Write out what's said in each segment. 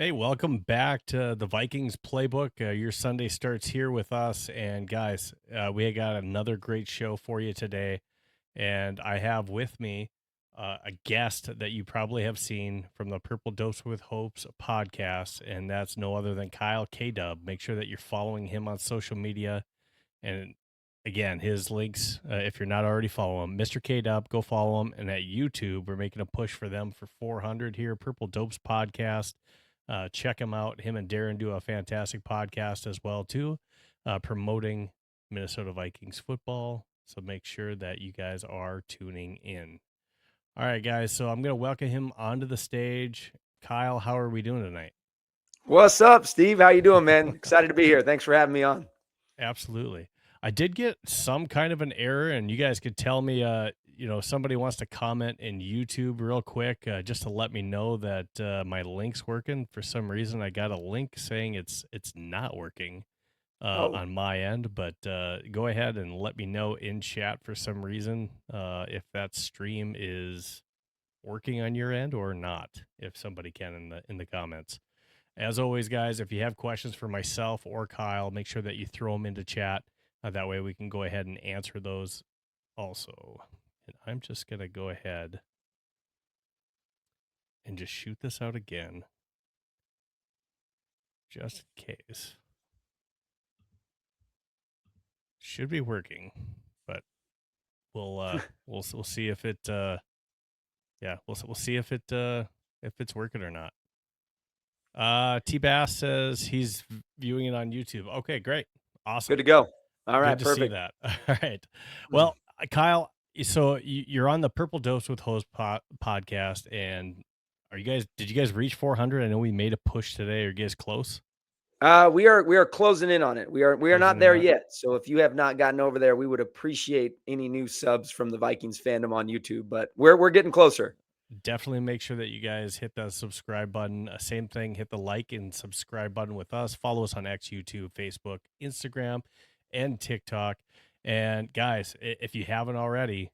Hey, welcome back to the Vikings Playbook. Your Sunday starts here with us. And guys, we got another great show for you today. And I have with me a guest that you probably have seen from the Purple Dose with Hopes podcast. And that's no other than Kyle K-Dub. Make sure that you're following him on social media. And again, his links, if you're not already following him, Mr. K-Dub, go follow him. And at YouTube, we're making a push for them for 400 here, Purple Dopes podcast. Check him out. Him and Darren do a fantastic podcast as well, too, promoting Minnesota Vikings football. So make sure that you guys are tuning in. All right, guys. So I'm going to welcome him onto the stage. Kyle, how are we doing tonight? What's up, Steve? How you doing, man? Excited to be here. Thanks for having me on. Absolutely. I did get some kind of an error, and you guys could tell me, somebody wants to comment in YouTube real quick, just to let me know that my link's working. For some reason, I got a link saying it's not working Oh, on my end, but go ahead and let me know in chat for some reason if that stream is working on your end or not, if somebody can in the comments. As always, guys, if you have questions for myself or Kyle, make sure that you throw them into chat. That way we can go ahead and answer those also. And I'm just going to go ahead and just shoot this out again, just in case. Should be working, but we'll see if it we'll see if it's working or not. T Bass says he's viewing it on YouTube. Okay, great. Awesome. good to go. All right, Good to perfect. see that. All right. Well, Kyle, so you're on the Purple Dose with Host podcast, and did you guys reach 400? I know we made a push today. Are you guys close? We are closing in on it. We are not there yet. So if you have not gotten over there, we would appreciate any new subs from the Vikings fandom on YouTube. But we're getting closer. Definitely make sure that you guys hit that subscribe button. Same thing, hit the like and subscribe button with us. Follow us on X, YouTube, Facebook, Instagram, and TikTok. And guys, if you haven't already,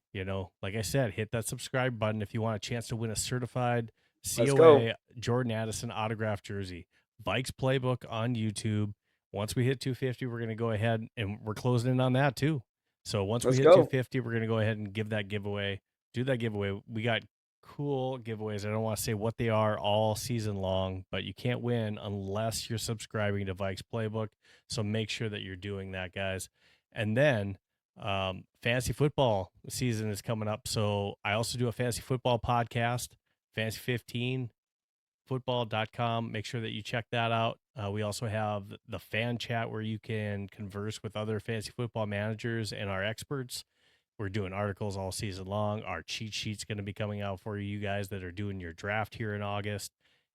like I said, hit that subscribe button if you want a chance to win a certified Let's go. COA Jordan Addison autographed jersey. Vikes Playbook on YouTube. Once we hit 250, we're going to go ahead and we're closing in on that too. So once we hit 250, we're going to go ahead and give that giveaway. Do that giveaway. We got cool giveaways. I don't want to say what they are all season long, but you can't win unless you're subscribing to Vikes Playbook. So make sure that you're doing that, guys. And then fantasy football season is coming up. So I also do a fantasy football podcast, Fantasy 15 football.com. Make sure that you check that out. We also have the fan chat where you can converse with other fantasy football managers and our experts. We're doing articles all season long. Our cheat sheet's going to be coming out for you guys that are doing your draft here in August.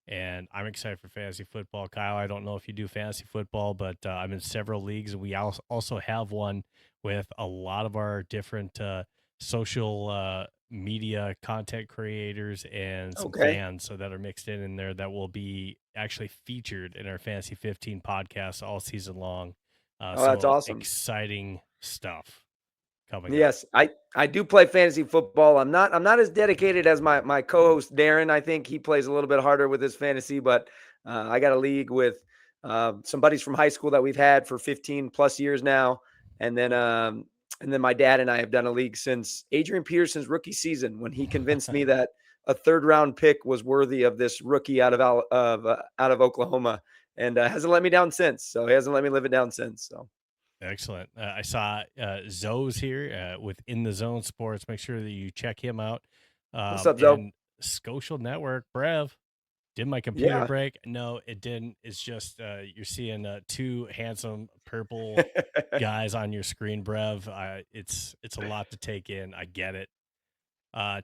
And I'm excited for fantasy football. Kyle, I don't know if you do fantasy football, but I'm in several leagues. We also have one with a lot of our different social media content creators and some fans so that are mixed in there that will be actually featured in our Fantasy 15 podcast all season long. So that's awesome. Exciting stuff. Yes, I do play fantasy football. I'm not as dedicated as my co-host Darren. I think he plays a little bit harder with his fantasy, but I got a league with some buddies from high school that we've had for 15 plus years now, and then my dad and I have done a league since Adrian Peterson's rookie season when he convinced me that a third round pick was worthy of this rookie out of Oklahoma, and hasn't let me down since. So he hasn't let me live it down since. So. Excellent. I saw Zoe's here with In the Zone Sports. Make sure that you check him out. What's up, Zoe? And Social Network, Brev. Did my computer break? No, it didn't. It's just you're seeing two handsome purple guys on your screen, Brev. It's a lot to take in. I get it.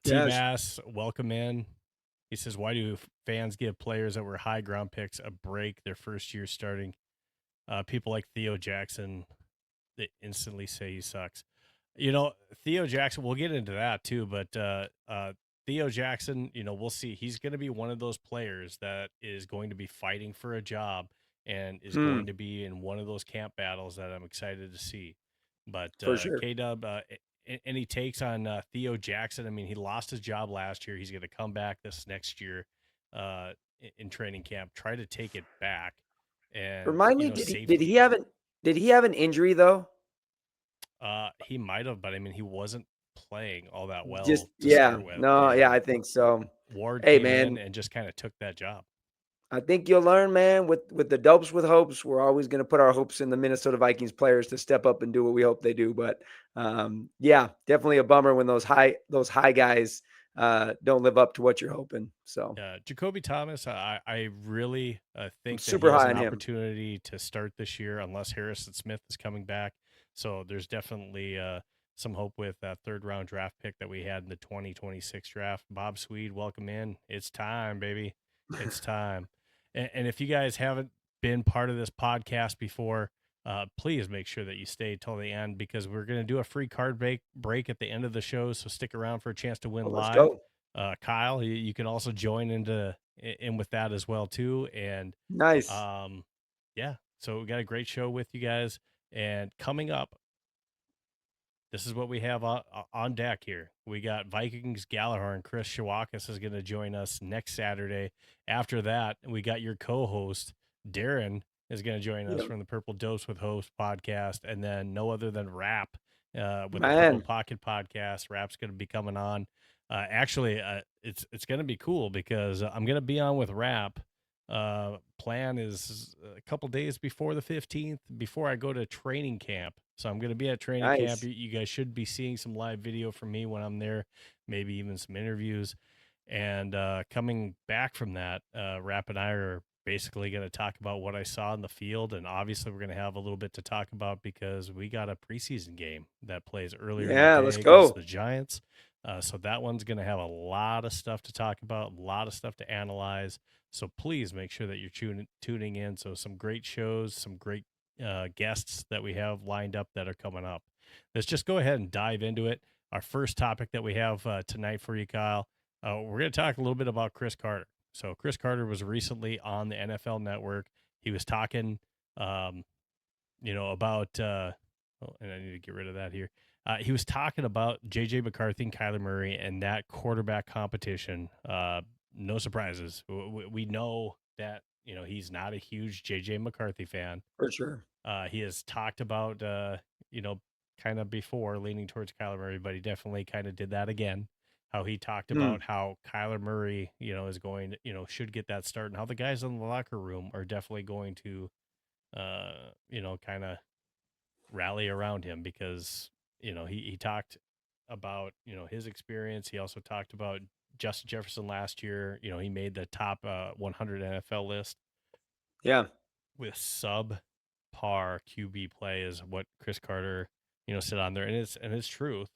T-Bass, welcome in. He says, why do fans give players that were high ground picks a break their first year starting? People like Theo Jackson, they instantly say he sucks. Theo Jackson, we'll get into that too, but Theo Jackson, we'll see. He's going to be one of those players that is going to be fighting for a job and is going to be in one of those camp battles that I'm excited to see. But for sure. K-Dub, any takes on Theo Jackson? I mean, he lost his job last year. He's going to come back this next year. in training camp, try to take it back and, Remind you me, know, did safety. he have an injury though? He might have, but I mean, he wasn't playing all that Just well to yeah, start with, no, yeah, and I think so. Ward Hey came in man, and just kind of took that job. I think you'll learn, man. With the dopes with hopes, we're always going to put our hopes in the Minnesota Vikings players to step up and do what we hope they do. But yeah, definitely a bummer when those high guys don't live up to what you're hoping. So Jacoby Thomas, I really I'm think that he super has high an on him. opportunity to start this year unless Harrison Smith is coming back. So there's definitely some hope with that third round draft pick that we had in the 2026 draft. Bob Swede, welcome in. It's time, baby. It's time. And if you guys haven't been part of this podcast before, please make sure that you stay till the end because we're going to do a free card break at the end of the show. So stick around for a chance to win Well, let's live. go. Kyle, you can also join in with that as well too. And Nice. um, yeah, so we got a great show with you guys. And coming up, this is what we have on deck here. We got Vikings Gallagher and Chris Shawakis is going to join us next Saturday. After that, we got your co-host Darren is going to join us Yeah. from the Purple Dose with Host podcast, and then no other than Rap with the Purple Man. Pocket podcast. Rap's going to be coming on. Actually, it's going to be cool because I'm going to be on with Rap. Plan is a couple days before the 15th, before I go to training camp. So I'm going to be at training camp. Nice. You guys should be seeing some live video from me when I'm there, maybe even some interviews. And coming back from that, Rap and I are basically going to talk about what I saw in the field. And obviously, we're going to have a little bit to talk about because we got a preseason game that plays earlier in the Yeah, let's day against go. the Giants. So that one's going to have a lot of stuff to talk about, a lot of stuff to analyze. So please make sure that you're tuning in. So some great shows, some great guests that we have lined up that are coming up. Let's just go ahead and dive into it. Our first topic that we have tonight for you, Kyle, we're going to talk a little bit about Cris Carter. So Cris Carter was recently on the NFL Network. He was talking, um, about. Oh, and I need to get rid of that here. He was talking about J.J. McCarthy and Kyler Murray and that quarterback competition. No surprises. We know that he's not a huge J.J. McCarthy fan. For sure. He has talked about kind of before leaning towards Kyler Murray, but he definitely kind of did that again. How he talked Hmm. about how Kyler Murray, is going to, should get that start, and how the guys in the locker room are definitely going to, kind of rally around him because he talked about his experience. He also talked about Justin Jefferson last year. He made the top 100 NFL list Yeah. with sub par QB play is what Cris Carter said on there, and it's truth,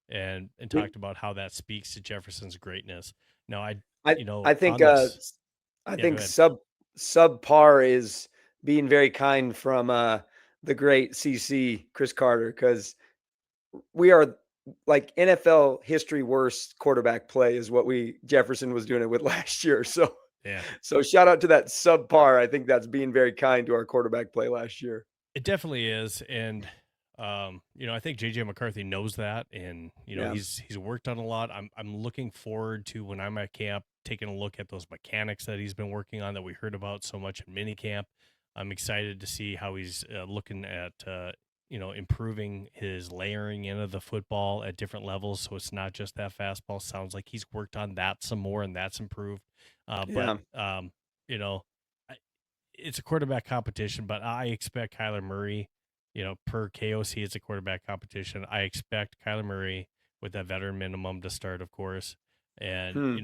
and You- talked about how that speaks to Jefferson's greatness. Now I I think on this, I yeah, go think ahead. subpar is being very kind from the great CC Cris Carter because we are like NFL history worst quarterback play is what we Jefferson was doing it with last year. Yeah, So shout out to that subpar. I think that's being very kind to our quarterback play last year. it definitely is, and I think JJ McCarthy knows that, and Yeah. he's worked on a lot. I'm looking forward to when I'm at camp taking a look at those mechanics that he's been working on that we heard about so much in mini camp. I'm excited to see how he's looking at improving his layering in of the football at different levels, so it's not just that fastball. Sounds like he's worked on that some more, and that's improved. But Yeah. you know, it's a quarterback competition, but I expect Kyler Murray, per KOC, it's a quarterback competition. I expect Kyler Murray with that veteran minimum to start, of course. And, Hmm.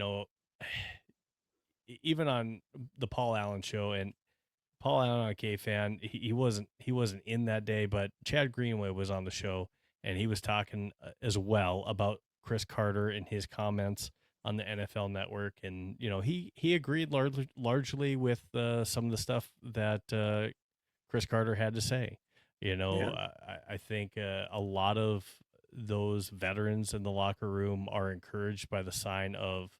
even on the Paul Allen show, and Paul Allen, a K fan, he wasn't in that day, but Chad Greenway was on the show, and he was talking as well about Cris Carter and his comments on the NFL Network, and he agreed largely with some of the stuff that Cris Carter had to say. Yeah. I think a lot of those veterans in the locker room are encouraged by the sign of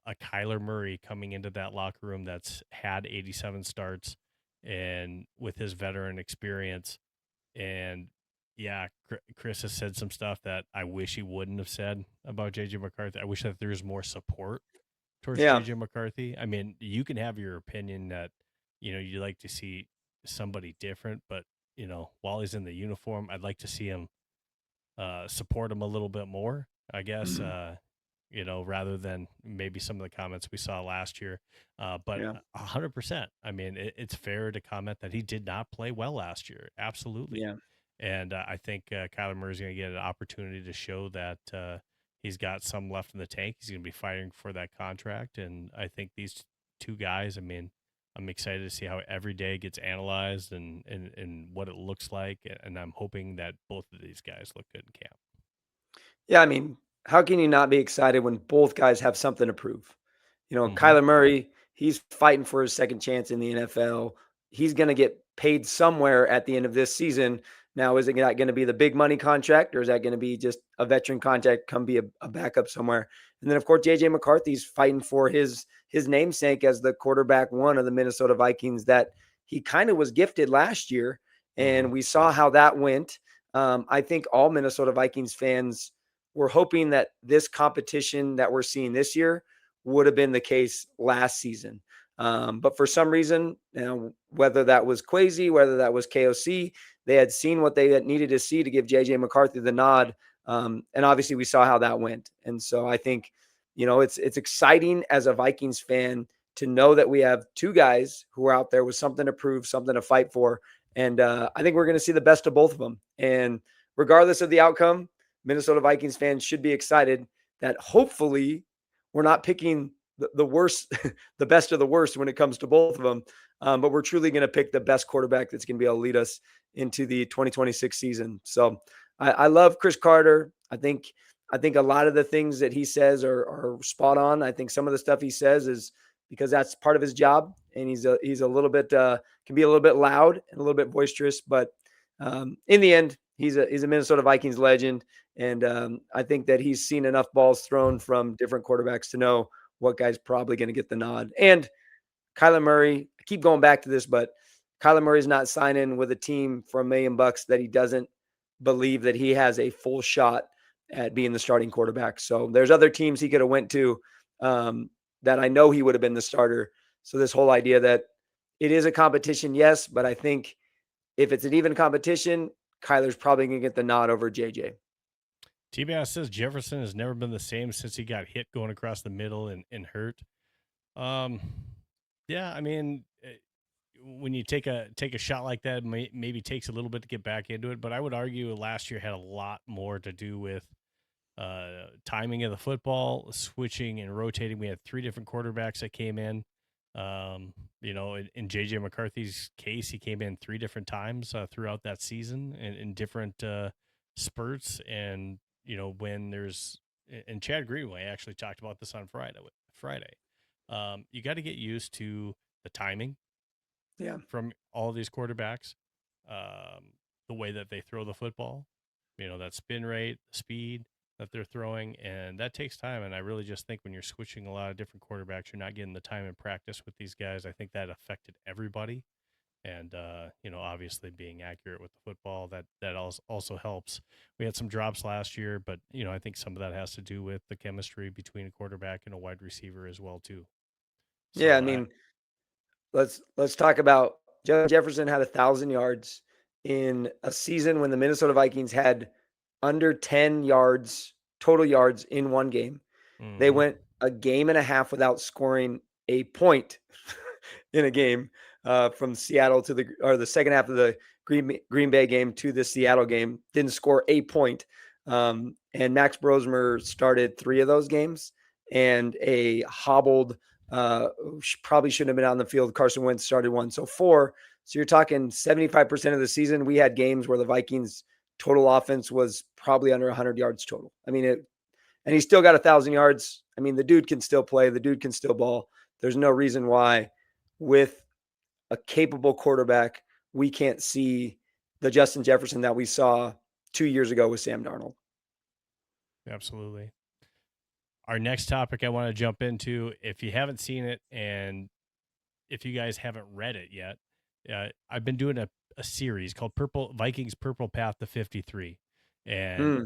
a Kyler Murray coming into that locker room that's had 87 starts and with his veteran experience. And yeah, Chris has said some stuff that I wish he wouldn't have said about JJ McCarthy. I wish that there was more support towards Yeah. JJ McCarthy. I mean, you can have your opinion that, you like to see somebody different, but, while he's in the uniform, I'd like to see him support him a little bit more, I guess, Mhm. rather than maybe some of the comments we saw last year. But Yeah. 100%. I mean, it's fair to comment that he did not play well last year. Absolutely. Yeah. And I think Kyler Murray's going to get an opportunity to show that he's got some left in the tank. He's going to be fighting for that contract. And I think these two guys, I mean, I'm excited to see how every day gets analyzed and what it looks like. And I'm hoping that both of these guys look good in camp. Yeah, I mean, how can you not be excited when both guys have something to prove? Hmm. Kyler Murray, he's fighting for his second chance in the NFL. He's going to get paid somewhere at the end of this season. Now, is it not going to be the big money contract, or is that going to be just a veteran contract, come be a backup somewhere? And then, of course, JJ McCarthy's fighting for his namesake as the quarterback one of the Minnesota Vikings that he kind of was gifted last year, Hmm. and we saw how that went. I think all Minnesota Vikings fans were hoping that this competition that we're seeing this year would have been the case last season. But for some reason, whether that was Quasi, whether that was KOC, they had seen what they had needed to see to give JJ McCarthy the nod. And obviously we saw how that went. And so I think, it's exciting as a Vikings fan to know that we have two guys who are out there with something to prove, something to fight for. And I think we're going to see the best of both of them. And regardless of the outcome, Minnesota Vikings fans should be excited that hopefully we're not picking the worst, the best of the worst when it comes to both of them. But we're truly going to pick the best quarterback that's going to be able to lead us into the 2026 season. So I love Cris Carter. I think a lot of the things that he says are spot on. I think some of the stuff he says is because that's part of his job, and he's a little bit can be a little bit loud and a little bit boisterous. But in the end, he's a Minnesota Vikings legend, and I think that he's seen enough balls thrown from different quarterbacks to know what guy's probably going to get the nod. And Kyler Murray, I keep going back to this, but Kyler Murray's not signing with a team for $1 million that he doesn't believe that he has a full shot at being the starting quarterback. So there's other teams he could have went to that I know he would have been the starter. So this whole idea that it is a competition, yes, but I think if it's an even competition, Kyler's probably going to get the nod over JJ. T-Bass says Jefferson has never been the same since he got hit going across the middle and hurt. Um, yeah, I mean, when you take a shot like that, maybe takes a little bit to get back into it. But I would argue last year had a lot more to do with timing of the football, switching and rotating. We had three different quarterbacks that came in. In JJ McCarthy's case, he came in three different times throughout that season in different spurts. And when there's and Chad Greenway actually talked about this on Friday. You got to get used to the timing Yeah. from all these quarterbacks, the way that they throw the football, that spin rate, the speed that they're throwing, and that takes time. And I really just think when you're switching a lot of different quarterbacks, you're not getting the time in practice with these guys. I think that affected everybody. And obviously being accurate with the football that also helps. We had some drops last year, but I think some of that has to do with the chemistry between a quarterback and a wide receiver as well too. Yeah. I So mean, let's talk about Justin Jefferson had 1,000 yards in a season when the Minnesota Vikings had under 10 yards total yards in one game. They mhm. went a game and a half without scoring a point in a game from Seattle to the second half of the Green Bay game to the Seattle game. Didn't score a point. And Max Brosmer started 3 of those games, and a hobbled, probably shouldn't have been on the field. Carson Wentz started 1, so 4. So you're talking 75% of the season. We had games where the Vikings total offense was probably under 100 yards total. I mean, and he still got 1,000 yards. I mean, the dude can still play. The dude can still ball. There's no reason why, with a capable quarterback, we can't see the Justin Jefferson that we saw 2 years ago with Sam Darnold. Absolutely. Our next topic I want to jump into, if you haven't seen it and if you guys haven't read it yet, I've been doing a series called Vikings Purple Path to 53. And Hmm.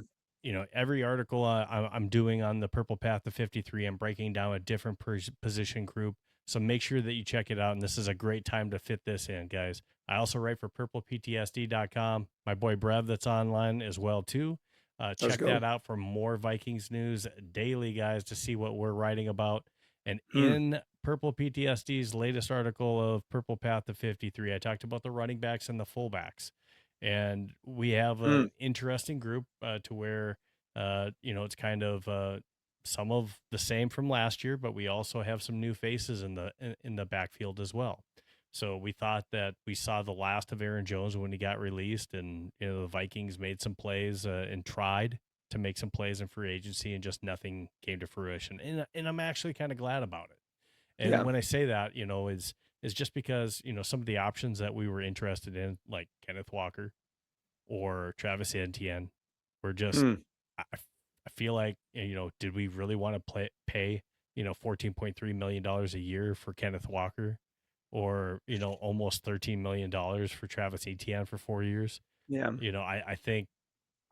every article I'm doing on the Purple Path to 53, I'm breaking down a different position group. So make sure that you check it out. And this is a great time to fit this in, guys. I also write for purpleptsd.com. My boy Brev that's online as well, too. Let's Check go. that out for more Vikings news daily, guys, to see what we're writing about. And Hmm. in Purple PTSD's latest article of Purple Path to 53, I talked about the running backs and the fullbacks. And we have Hmm. an interesting group to where, it's kind of some of the same from last year, but we also have some new faces in the backfield as well. So we thought that we saw the last of Aaron Jones when he got released, and the Vikings made some plays and tried to make some plays in free agency, and just nothing came to fruition. And I'm actually kind of glad about it. And Yeah. when I say that, is just because some of the options that we were interested in, like Kenneth Walker or Travis Etienne, were just Hmm. I feel like did we really want to pay $14.3 million a year for Kenneth Walker, or almost $13 million for Travis Etienne for 4 years? Yeah. I think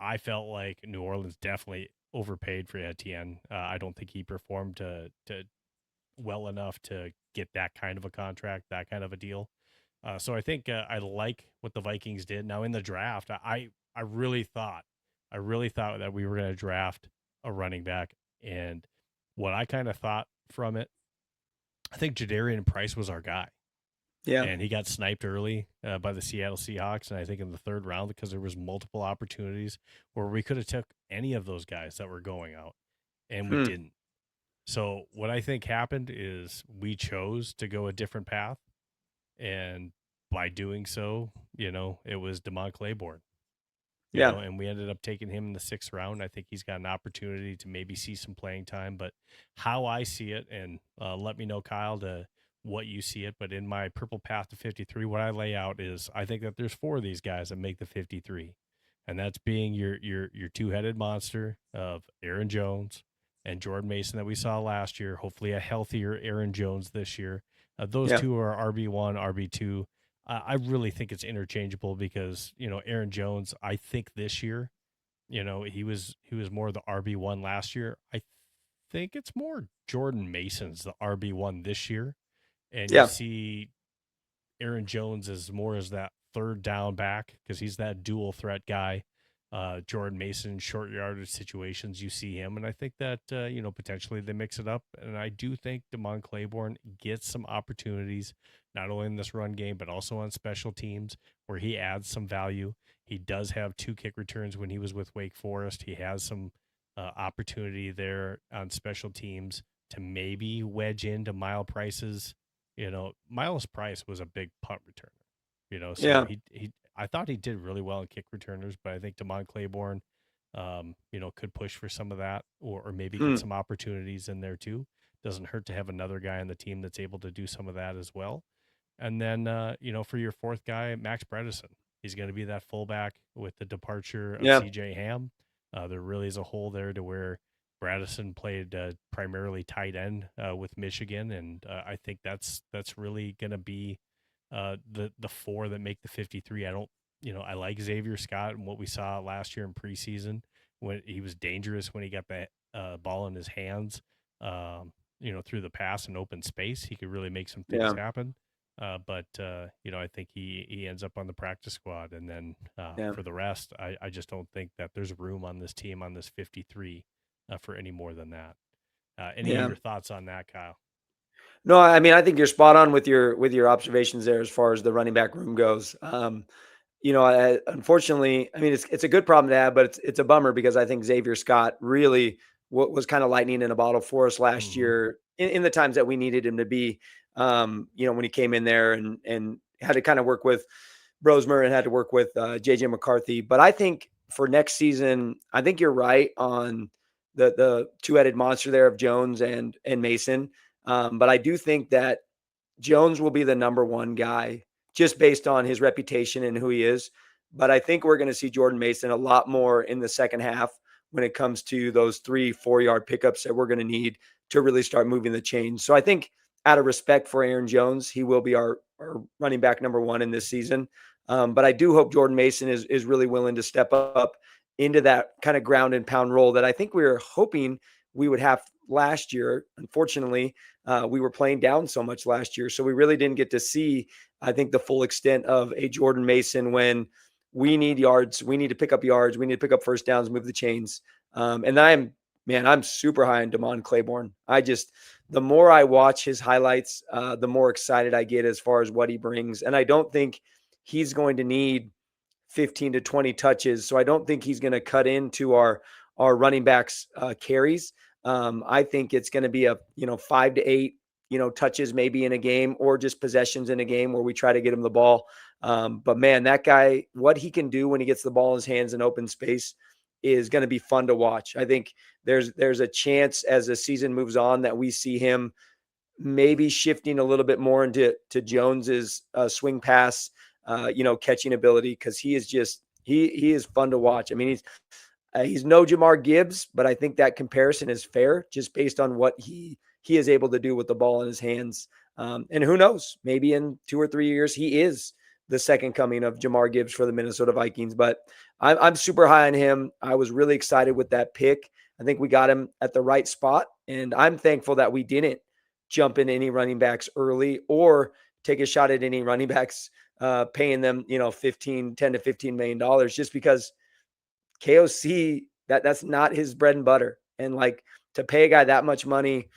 I felt like New Orleans definitely overpaid for Etienne. I don't think he performed to well enough to get that kind of a contract, that kind of a deal. So I think I like what the Vikings did. Now in the draft, I really thought that we were going to draft a running back, and what I kind of thought from it, I think Jadarian Price was our guy, Yeah. and he got sniped early by the Seattle Seahawks, and I think in the third round, because there was multiple opportunities where we could have took any of those guys that were going out, and we Hmm. didn't. So what I think happened is we chose to go a different path, and by doing so, it was Demont Claiborne. Yeah. And we ended up taking him in the 6th round. I think he's got an opportunity to maybe see some playing time. But how I see it, and let me know, Kyle, to what you see it. But in my Purple Path to 53, what I lay out is I think that there's 4 of these guys that make the 53, and that's being your two-headed monster of Aaron Jones and Jordan Mason that we saw last year. Hopefully, a healthier Aaron Jones this year. Those Yeah. two are RB1, RB2. I really think it's interchangeable because Aaron Jones. I think this year, he was more the RB1 last year. I think it's more Jordan Mason's the RB1 this year, and you Yeah. see Aaron Jones as more as that third down back because he's that dual threat guy. Jordan Mason, short yardage situations, you see him. And I think that, potentially they mix it up. And I do think Demont Claiborne gets some opportunities, not only in this run game, but also on special teams where he adds some value. He does have 2 kick returns when he was with Wake Forest. He has some opportunity there on special teams to maybe wedge into Miles Price was a big punt returner, so Yeah. I thought he did really well in kick returners, but I think Demont Claiborne, could push for some of that, or maybe get Hmm. some opportunities in there too. Doesn't hurt to have another guy on the team that's able to do some of that as well. And then, for your 4th guy, Max Bredesen, he's going to be that fullback with the departure of Yeah. CJ Ham. There really is a hole there to where Bradison played primarily tight end with Michigan, and I think that's really going to be the 4 that make the 53. I don't, I like Xavier Scott and what we saw last year in preseason when he was dangerous when he got the ball in his hands, through the pass and open space. He could really make some things Yeah. happen. But I think he ends up on the practice squad, and then Yeah. for the rest, I just don't think that there's room on this team on this 53 for any more than that. Any of Yeah. your thoughts on that, Kyle? No, I mean, I think you're spot on with your observations there as far as the running back room goes. Unfortunately, I mean, it's a good problem to have, but it's a bummer because I think Xavier Scott really was kind of lightning in a bottle for us last Mm-hmm. year in the times that we needed him to be. When he came in there and had to kind of work with Brosmer and had to work with JJ McCarthy. But I think for next season, I think you're right on the two-headed monster there of Jones and Mason. But I do think that Jones will be the number 1 guy just based on his reputation and who he is. But I think we're going to see Jordan Mason a lot more in the second half when it comes to those 3-4 yard pickups that we're going to need to really start moving the chains. So I think out of respect for Aaron Jones, he will be our running back number 1 in this season. But I do hope Jordan Mason is really willing to step up into that kind of ground and pound role that I think we were hoping we would have last year. Unfortunately, we were playing down so much last year, so we really didn't get to see, I think, the full extent of a Jordan Mason when we need yards, we need to pick up yards, we need to pick up first downs, move the chains. And I'm super high on Damon Claiborne. The more I watch his highlights, the more excited I get as far as what he brings. And I don't think he's going to need 15 to 20 touches. So I don't think he's going to cut into our running backs carries. I think it's going to be a 5 to 8 touches maybe in a game, or just possessions in a game where we try to get him the ball. But man, that guy, what he can do when he gets the ball in his hands in open space is going to be fun to watch. I think there's a chance as the season moves on that we see him maybe shifting a little bit more into Jones's swing pass, catching ability, because he is fun to watch. I mean, he's no Jamar Gibbs, but I think that comparison is fair just based on what he is able to do with the ball in his hands. And who knows, maybe in 2 or 3 years, he is the second coming of Jamar Gibbs for the Minnesota Vikings. But I'm super high on him. I was really excited with that pick. I think we got him at the right spot, and I'm thankful that we didn't jump in any running backs early or take a shot at any running backs, paying them, $10 to $15 million, just because KOC, that's not his bread and butter. And like, to pay a guy that much money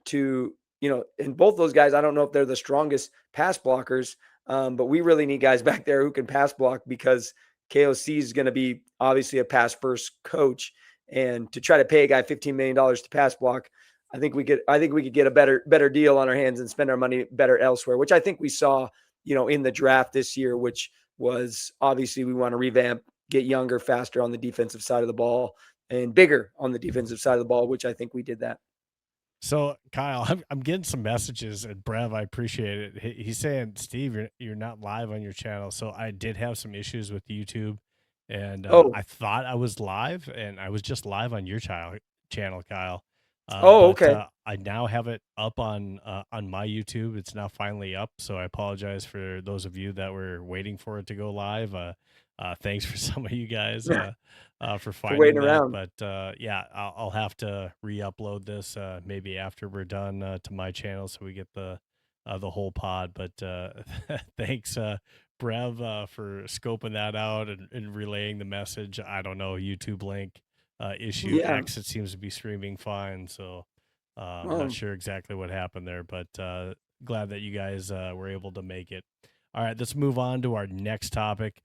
to, and both those guys, I don't know if they're the strongest pass blockers, but we really need guys back there who can pass block, because KOC is going to be obviously a pass first coach. And to try to pay a guy $15 million to pass block, I think we could get a better deal on our hands and spend our money better elsewhere, which I think we saw, in the draft this year, which was obviously we want to revamp, get younger, faster on the defensive side of the ball, and bigger on the defensive side of the ball, which I think we did that. So Kyle, I'm getting some messages, and Brev, I appreciate it. He's saying, Steve, you're not live on your channel. So I did have some issues with YouTube, and I thought I was live, and I was just live on your channel, Kyle. Okay. I now have it up on my YouTube. It's now finally up. So I apologize for those of you that were waiting for it to go live. Thanks for some of you guys for finding waiting that. around. But yeah, I'll have to re-upload this maybe after we're done to my channel, so we get the whole pod. But thanks, Brev, for scoping that out and relaying the message. I don't know, YouTube link issue. Yeah. X, it seems to be streaming fine, so I'm not sure exactly what happened there, but glad that you guys were able to make it. All right, let's move on to our next topic.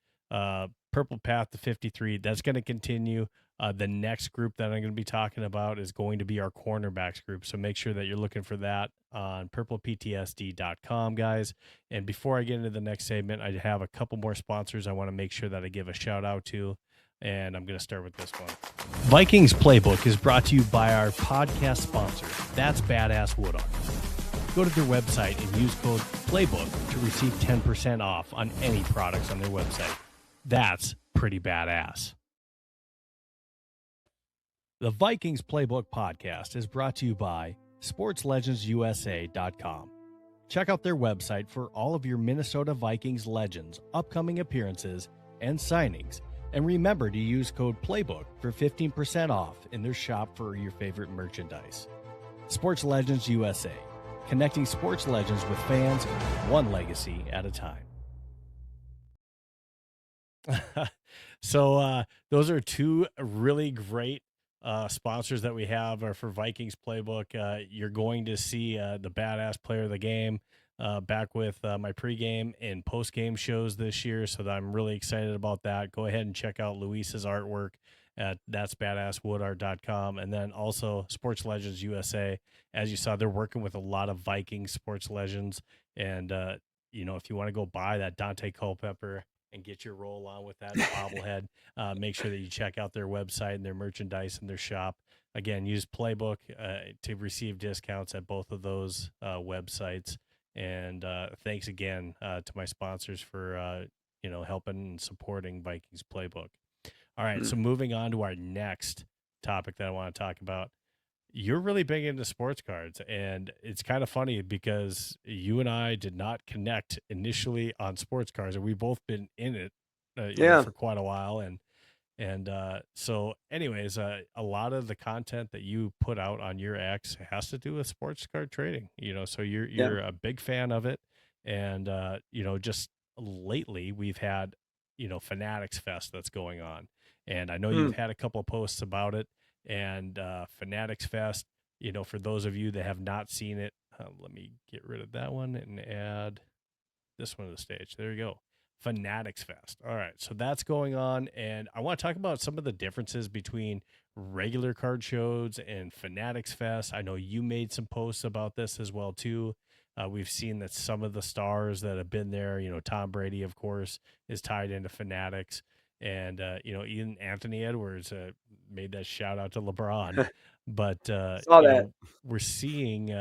Purple Path to 53. That's going to continue. The next group that I'm going to be talking about is going to be our cornerbacks group. So make sure that you're looking for that on purpleptsd.com, guys. And before I get into the next segment, I have a couple more sponsors I want to make sure that I give a shout out to. And I'm going to start with this one. Vikings Playbook is brought to you by our podcast sponsor, That's Badass Wood Art. Go to their website and use code PLAYBOOK to receive 10% off on any products on their website. That's pretty badass. The Vikings Playbook podcast is brought to you by SportsLegendsUSA.com. Check out their website for all of your Minnesota Vikings legends, upcoming appearances, and signings. And remember to use code PLAYBOOK for 15% off in their shop for your favorite merchandise. Sports Legends USA, connecting sports legends with fans, one legacy at a time. So those are two really great sponsors that we have for Vikings Playbook. You're going to see the badass player of the game back with my pregame and postgame shows this year, so that I'm really excited about that. Go ahead and check out Luis's artwork at that'sbadasswoodart.com, and then also Sports Legends USA. As you saw, they're working with a lot of Viking sports legends, and if you want to go buy that Dante Culpepper and get your roll on with that bobblehead, make sure that you check out their website and their merchandise and their shop. Again, use Playbook to receive discounts at both of those websites. And thanks again to my sponsors for helping and supporting Vikings Playbook. All right, so moving on to our next topic that I want to talk about. You're really big into sports cards, and it's kind of funny because you and I did not connect initially on sports cards, and we've both been in it for quite a while. And so, anyways, a lot of the content that you put out on your X has to do with sports card trading. So you're Yeah. you're a big fan of it, and just lately we've had Fanatics Fest that's going on, and I know you've Mm. had a couple of posts about it. And Fanatics Fest, for those of you that have not seen it, let me get rid of that one and add this one to the stage. There you go. Fanatics Fest. All right. So that's going on. And I want to talk about some of the differences between regular card shows and Fanatics Fest. I know you made some posts about this as well, too. We've seen that some of the stars that have been there, Tom Brady, of course, is tied into Fanatics. And, even Anthony Edwards made that shout out to LeBron. But, Saw that. we're seeing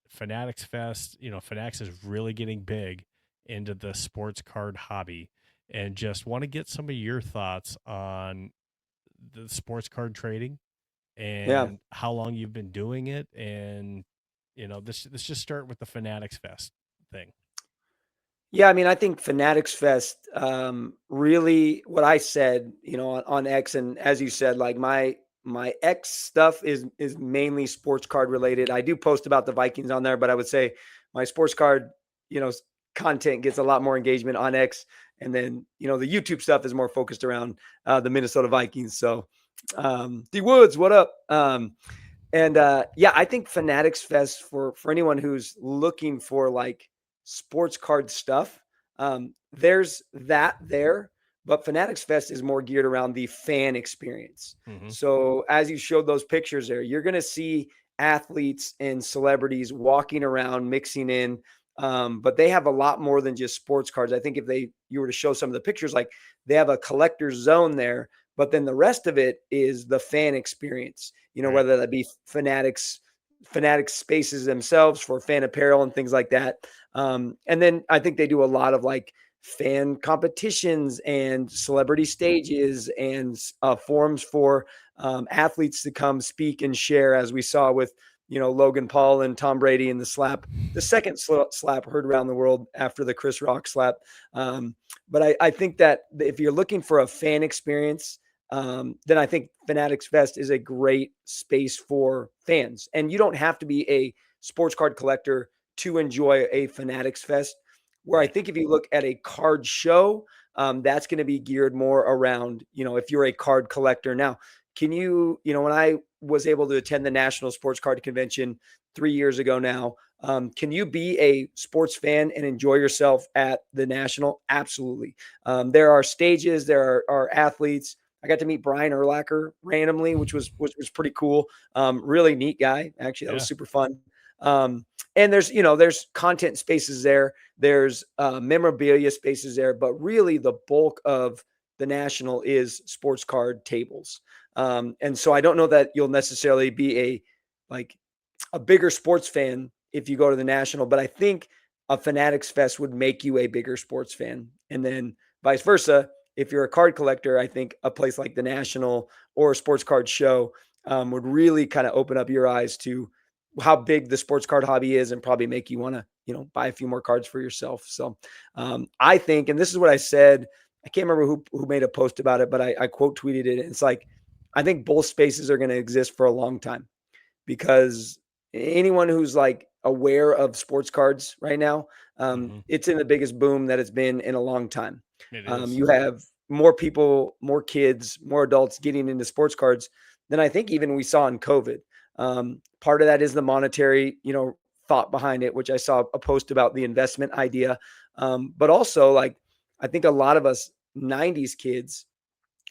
Fanatics Fest, Fanatics is really getting big into the sports card hobby, and just want to get some of your thoughts on the sports card trading Yeah. and how long you've been doing it. And let's just start with the Fanatics Fest thing. Yeah, I mean, I think Fanatics Fest, really what I said, on X, and as you said, like my X stuff is mainly sports card related. I do post about the Vikings on there, but I would say my sports card, you know, s- content gets a lot more engagement on X, and then the YouTube stuff is more focused around the Minnesota Vikings. So, D Woods, what up? And yeah, I think Fanatics Fest for anyone who's looking for like sports card stuff, there's that there, but Fanatics Fest is more geared around the fan experience. Mm-hmm. So as you showed those pictures there, you're gonna see athletes and celebrities walking around, mixing in. But they have a lot more than just sports cards. I think if you were to show some of the pictures, like they have a collector's zone there, but then the rest of it is the fan experience, Right. whether that be fanatics spaces themselves for fan apparel and things like that. And then I think they do a lot of like fan competitions and celebrity stages and forums for athletes to come speak and share, as we saw with Logan Paul and Tom Brady in the second slap heard around the world after the Chris Rock slap. But I think that if you're looking for a fan experience, then I think Fanatics Fest is a great space for fans. And you don't have to be a sports card collector to enjoy a Fanatics Fest. Where I Right. think if you look at a card show, that's going to be geared more around, if you're a card collector. Now, when I was able to attend the National Sports Card Convention 3 years ago now, can you be a sports fan and enjoy yourself at the National? Absolutely. There are stages, there are athletes. I got to meet Brian Urlacher randomly, which was pretty cool. Really neat guy. Actually, that was Yeah. super fun. And there's content spaces there. There's memorabilia spaces there, but really the bulk of the National is sports card tables. And so I don't know that you'll necessarily be a bigger sports fan if you go to the National, but I think a Fanatics Fest would make you a bigger sports fan. And then vice versa, if you're a card collector, I think a place like the National or a sports card show would really kind of open up your eyes to how big the sports card hobby is and probably make you want to, buy a few more cards for yourself. So I think, and this is what I said, I can't remember who made a post about it, but I quote tweeted it. It's like, I think both spaces are going to exist for a long time because anyone who's like aware of sports cards right now, Mm-hmm. it's in the biggest boom that it's been in a long time. It is. You have more people, more kids, more adults getting into sports cards than I think even we saw in COVID. Part of that is the monetary, thought behind it, which I saw a post about the investment idea. But also, like, I think a lot of us 90s kids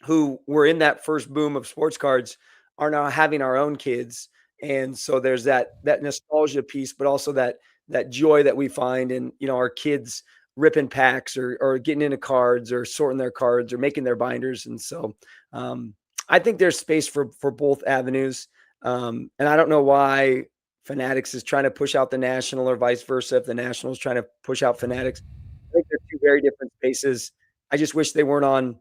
who were in that first boom of sports cards are now having our own kids, and so there's that nostalgia piece, but also that joy that we find in our kids ripping packs or getting into cards or sorting their cards or making their binders. And so I think there's space for both avenues. And I don't know why Fanatics is trying to push out the National or vice versa if the National is trying to push out Fanatics. I think they're two very different spaces. I just wish they weren't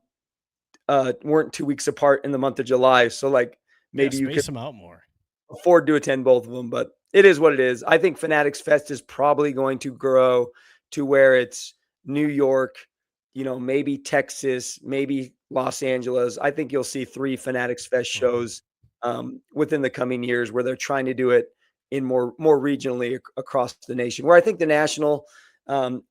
2 weeks apart in the month of July. So like Yeah. maybe you could Space them out more. afford to attend both of them, but it is what it is. I think Fanatics Fest is probably going to grow to where it's New York, maybe Texas, maybe Los Angeles. I think you'll see 3 Fanatics Fest Mhm. shows within the coming years where they're trying to do it in more regionally across the nation. Where I think the national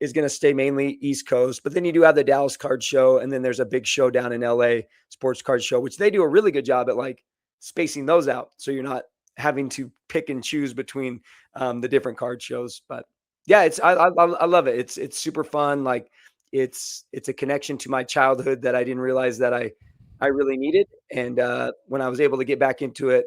is going to stay mainly East Coast, but then you do have the Dallas Card Show, and then there's a big show down in LA, Sports Card Show, which they do a really good job at like spacing those out, so you're not having to pick and choose between the different card shows. But yeah, I love it. It's super fun. Like it's a connection to my childhood that I didn't realize that I really needed. And when I was able to get back into it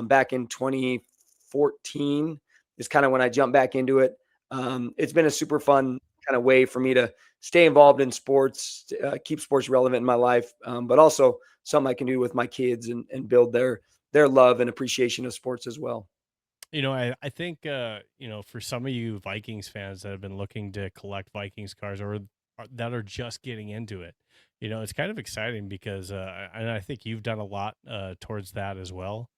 back in 2014 is kind of when I jumped back into it. It's been a super fun kind of way for me to stay involved in sports, keep sports relevant in my life, but also something I can do with my kids and build their love and appreciation of sports as well. I think for some of you Vikings fans that have been looking to collect Vikings cards or that are just getting into it, it's kind of exciting because and I think you've done a lot towards that as well,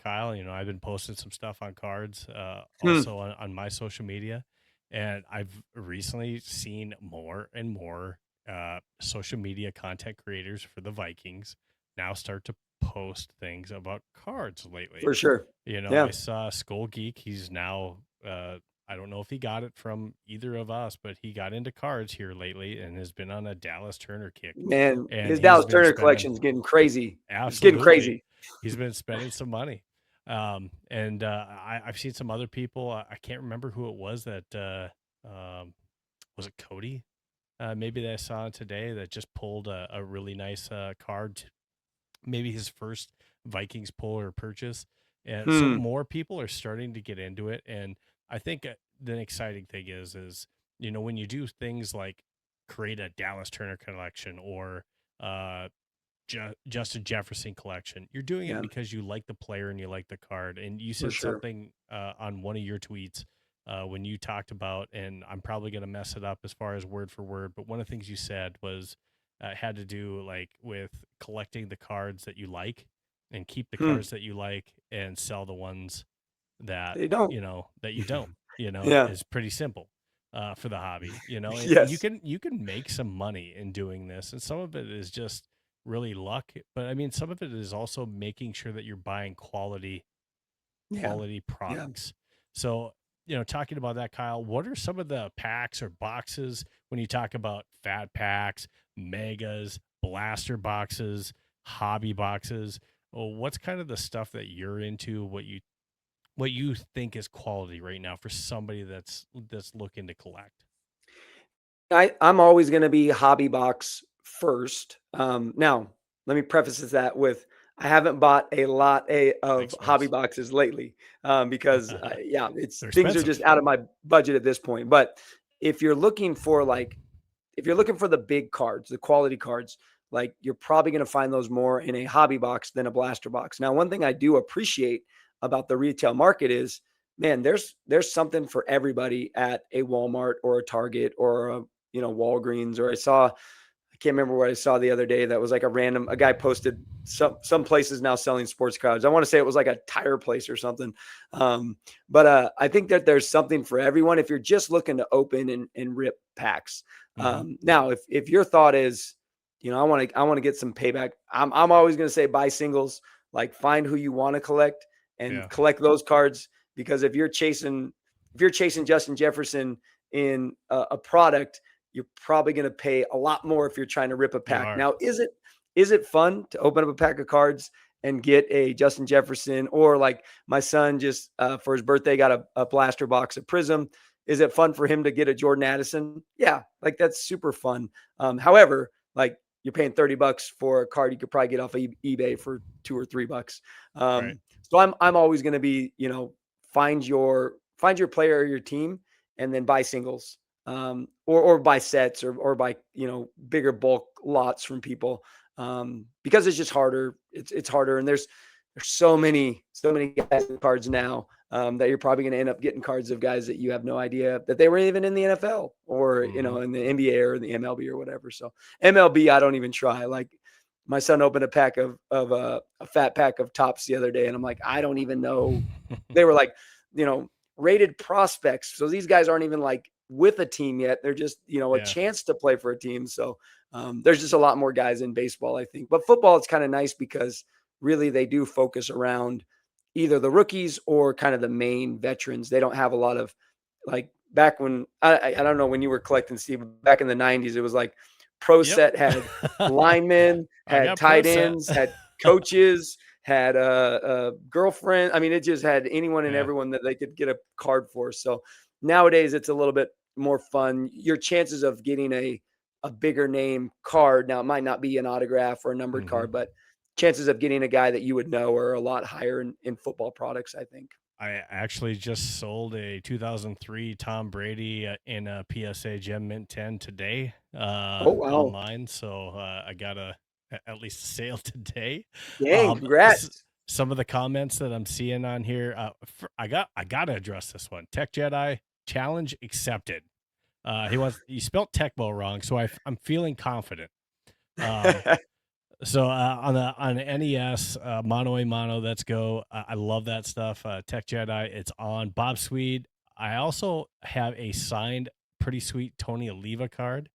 Kyle. I've been posting some stuff on cards, Hmm, also on my social media, and I've recently seen more and more social media content creators for the Vikings now start to post things about cards lately. for sure. I Yeah. saw SKOL Geek. He's now, I don't know if he got it from either of us, but he got into cards here lately and has been on a Dallas Turner kick. Man, And his he's Dallas been Turner spending, collection is getting crazy. It's getting absolutely, crazy. he's been spending some money. And I've seen some other people. I can't remember who it was that, was it Cody? Maybe that I saw today that just pulled a really nice card, maybe his first Vikings pull or purchase. And so Hmm. more people are starting to get into it. And I think the exciting thing is, when you do things like create a Dallas Turner collection or uh, Justin Jefferson collection, you're doing it Yeah, because you like the player and you like the card. And you for said sure. something on one of your tweets when you talked about, and I'm probably going to mess it up as far as word for word, but one of the things you said was had to do like with collecting the cards that you like and keep the Hmm. cards that you like and sell the ones that They don't. that you don't. Yeah. Is pretty simple for the hobby. And Yes. you can make some money in doing this, and some of it is just really luck, but I mean some of it is also making sure that you're buying Yeah. quality Yeah. products. So, talking about that, Kyle, what are some of the packs or boxes when you talk about fat packs, megas, blaster boxes, hobby boxes? Well, what's kind of the stuff that you're into? What you think is quality right now for somebody that's looking to collect? I'm always going to be hobby box first. Now, let me preface that with I haven't bought a lot of Makes hobby sense. boxes lately because, yeah, it's They're things are just expensive. out of my budget at this point. But if you're looking for if you're looking for the big cards, the quality cards, like you're probably going to find those more in a hobby box than a blaster box. Now, one thing I do appreciate about the retail market is, man, there's something for everybody at a Walmart or a Target or a Walgreens. Or I can't remember what I saw the other day that was like a guy posted some places now selling sports cards. I want to say it was like a tire place or something. But I think that there's something for everyone if you're just looking to open and rip packs. Hmm. Now, if your thought is, I want to get some payback, I'm always going to say buy singles. Like find who you want to collect and Yeah, collect those cards, because if you're chasing Justin Jefferson in a product, you're probably going to pay a lot more if you're trying to rip a you pack. are. Now, is it fun to open up a pack of cards and get a Justin Jefferson, or like my son just for his birthday got a blaster box of Prism? Is it fun for him to get a Jordan Addison? Yeah, like that's super fun. However, like you're paying $30 for a card you could probably get off of eBay for $2 or $3. Right. So I'm always going to be, find your player or your team and then buy singles, or buy sets, or buy bigger bulk lots from people, because it's just harder. It's harder, and there's so many guys in cards now, that you're probably going to end up getting cards of guys that you have no idea that they were even in the NFL, or Hmm. in the NBA or the MLB or whatever. So MLB, I don't even try. Like my son opened a pack of a fat pack of tops the other day, and I'm like, I don't even know. They were like, you know, rated prospects. So these guys aren't even like with a team yet. They're just, a Yeah. chance to play for a team. So there's just a lot more guys in baseball, I think. But football, it's kind of nice because really they do focus around either the rookies or kind of the main veterans. They don't have a lot of, like, back when I don't know when you were collecting, Steve, back in the 90s, it was like Pro Yep. Set had linemen, I had got Pro tight Set. ends, had coaches, had a girlfriend. I mean, it just had anyone and Yeah. everyone that they could get a card for. So nowadays it's a little bit more fun. Your chances of getting a bigger name card, now it might not be an autograph or a numbered Mm-hmm. card, but chances of getting a guy that you would know are a lot higher in football products, I think. I actually just sold a 2003 Tom Brady in a PSA Gem Mint 10 today Oh, wow. online. So I got at least a sale today. Dang, S- congrats. some of the comments that I'm seeing on here, I got to address this one. Tech Jedi challenge accepted. He spelled Tecmo wrong, so I'm feeling confident. So on the NES, Mono a Mono, let's go. I love that stuff. Tech Jedi, it's on. Bob Swede. I also have a signed, pretty sweet Tony Oliva card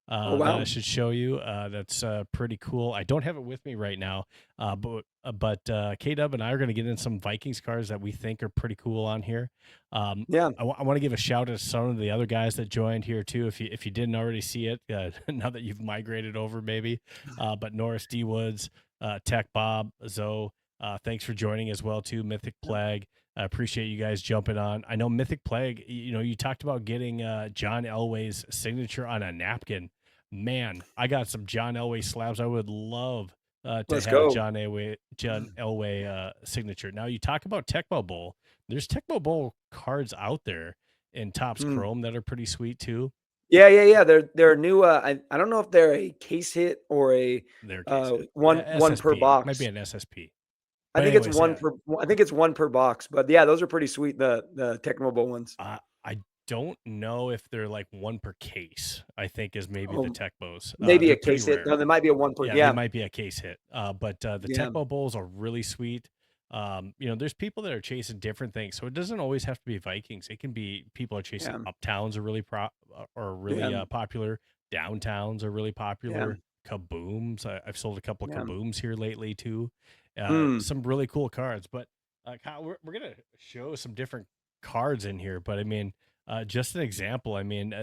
Oh, that I wow. should show you. That's pretty cool. I don't have it with me right now, but K-Dub and I are going to get in some Vikings cards that we think are pretty cool on here. Yeah. I want to give a shout out to some of the other guys that joined here too. If you didn't already see it, now that you've migrated over, maybe. But Norris D Woods, Tech Bob, Zoe, thanks for joining as well too. Mythic Plague, I appreciate you guys jumping on. I know Mythic Plague. You talked about getting John Elway's signature on a napkin. Man, I got some John Elway slabs. I would love to Let's have go. John Elway signature. Now you talk about Tecmo Bowl. There's Tecmo Bowl cards out there in Topps Mm. Chrome that are pretty sweet too. Yeah. They're new. I don't know if they're a case hit or a Their case hit. one per SSP. Might be box. an SSP. I But think it's anyways, one yeah. per. I think it's one per box. But yeah, those are pretty sweet. The Tecmo ones. I don't know if they're like one per case. I think is maybe the Oh, Tecmos. maybe They're a pretty case hit. rare. No, there might be a one per. Yeah, they Yeah, might be a case hit. But the yeah, Tecmo Bowls are really sweet. There's people that are chasing different things, so it doesn't always have to be Vikings. It can be people are chasing yeah, uptowns are really yeah, popular. Downtowns are really yeah, popular. Kabooms. I've sold a couple of yeah. kabooms here lately too. Hmm. Some really cool cards. But Kyle, we're gonna show some different cards in here. But I mean, just an example. I mean,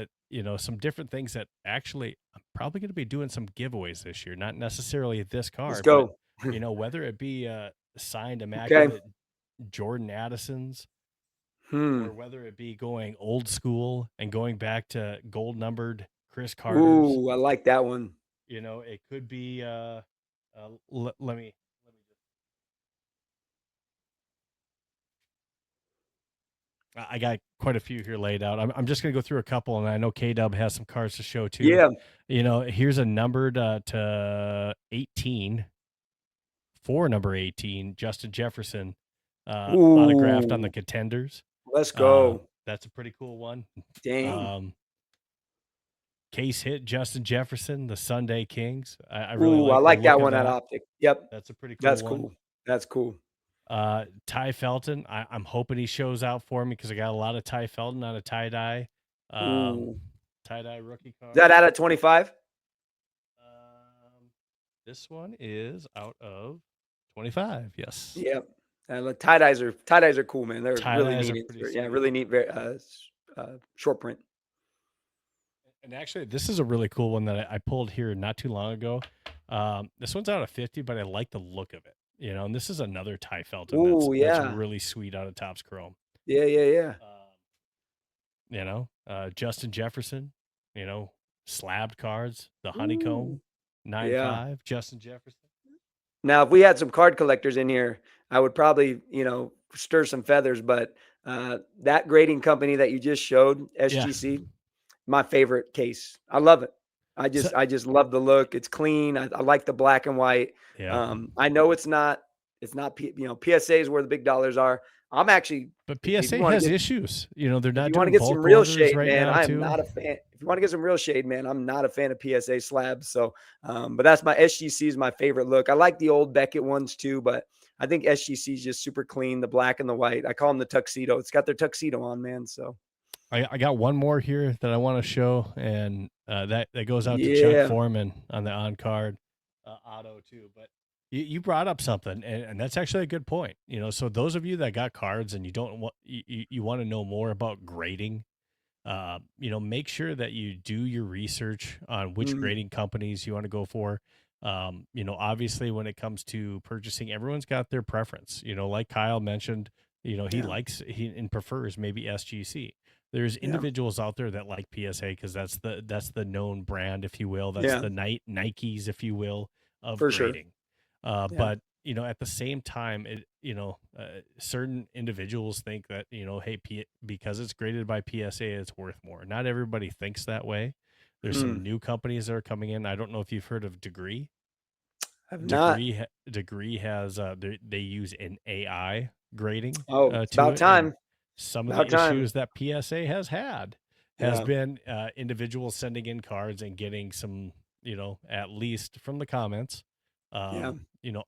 some different things that actually I'm probably going to be doing some giveaways this year. Not necessarily this Let's card, but go. whether it be signed Okay. immaculate Jordan Addisons Hmm. or whether it be going old school and going back to gold numbered Cris Carters. Ooh, I like that one. It could be. Let me. I got quite a few here laid out. I'm just going to go through a couple, and I know K Dub has some cards to show too. Yeah. Here's a numbered to 18 for number 18, Justin Jefferson, autographed on the Ooh, Contenders. let's go. That's a pretty cool one. Dang. Case hit Justin Jefferson, the Sunday Kings. I really Ooh, I like the like that look of one at that. Optic. Yep. That's a pretty cool That's one. cool. That's cool. Ty Felton. I'm hoping he shows out for me because I got a lot of Ty Felton on a tie-dye. Ooh. Tie-dye rookie card. Is that out of 25? This one is out of 25. Yes. Yep. Tie-dyes are cool, man. They're really Tie-dyes are neat. pretty Yeah, sweet. really neat. Very short print. And actually, this is a really cool one that I pulled here not too long ago. This one's out of 50, but I like the look of it. And this is another Ty Felton that's Ooh, yeah. really sweet out of Topps Chrome. Yeah. Justin Jefferson, slabbed cards, the honeycomb, Ooh. 9.5, Yeah. Justin Jefferson. Now, if we had some card collectors in here, I would probably, stir some feathers. But that grading company that you just showed, SGC, my favorite case. I love it. I just love the look. It's clean. I like the black and white. Yeah. I know it's not PSA is where the big dollars are. I'm actually, But if PSA you want has to get, issues. They're if not you want to doing get some bulk real orders shade, right man, now I am too. not a fan. If you want to get some real shade, man, I'm not a fan of PSA slabs. So, but that's my SGC is my favorite look. I like the old Beckett ones too, but I think SGC is just super clean. The black and the white. I call them the tuxedo. It's got their tuxedo on, man. So I got one more here that I want to show, and that goes out to Chuck Yeah. Foreman on the on card auto too. But you brought up something, and that's actually a good point. So those of you that got cards and you don't want you want to know more about grading, make sure that you do your research on which Mm, grading companies you want to go for. Obviously, when it comes to purchasing, everyone's got their preference. Like Kyle mentioned, he yeah. likes and prefers maybe SGC. There's Yeah. individuals out there that like PSA because that's the known brand, if you will. That's Yeah. the Nikes, if you will, of For sure. grading. Yeah. But at the same time, certain individuals think that hey, because it's graded by PSA, it's worth more. Not everybody thinks that way. There's some Mm. new companies that are coming in. I don't know if you've heard of Degree. I've not. Degree has they use an AI grading Oh, it's to about it, and time. some of About the time. issues that PSA has Yeah. been individuals sending in cards and getting some, at least from the comments, Yeah.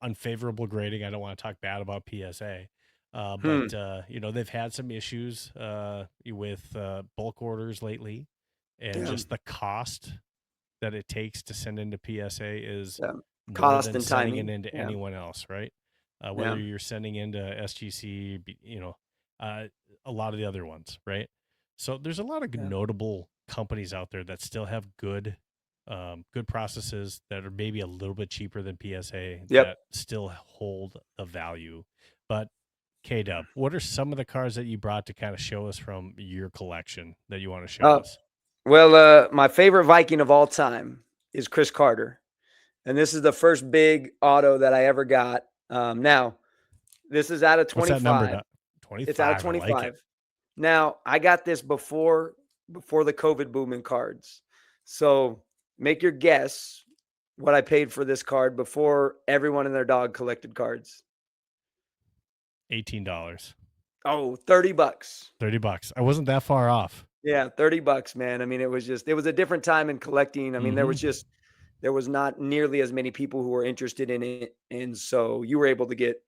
unfavorable grading. I don't want to talk bad about PSA, but Hmm. they've had some issues with bulk orders lately, and Yeah. just the cost that it takes to send into PSA is Yeah. more Cost than and sending it timing. into Yeah. anyone else, right? Whether Yeah. you're sending into SGC, uh, a lot of the other ones, right? So there's a lot of Yeah. notable companies out there that still have good processes that are maybe a little bit cheaper than PSA Yep. that still hold the value. But K Dub, what are some of the cards that you brought to kind of show us from your collection that you want to show Oh, us? well, my favorite Viking of all time is Cris Carter. And this is the first big auto that I ever got. Now, this is out of What's that number? 25. It's out of 25. I like it. 25. Now, I got this before the COVID boom in cards. So make your guess what I paid for this card before everyone and their dog collected cards. $18. Oh, $30. $30. I wasn't that far off. Yeah, $30, man. I mean, it was a different time in collecting. I mean, Mm-hmm. there was not nearly as many people who were interested in it. And so you were able to get,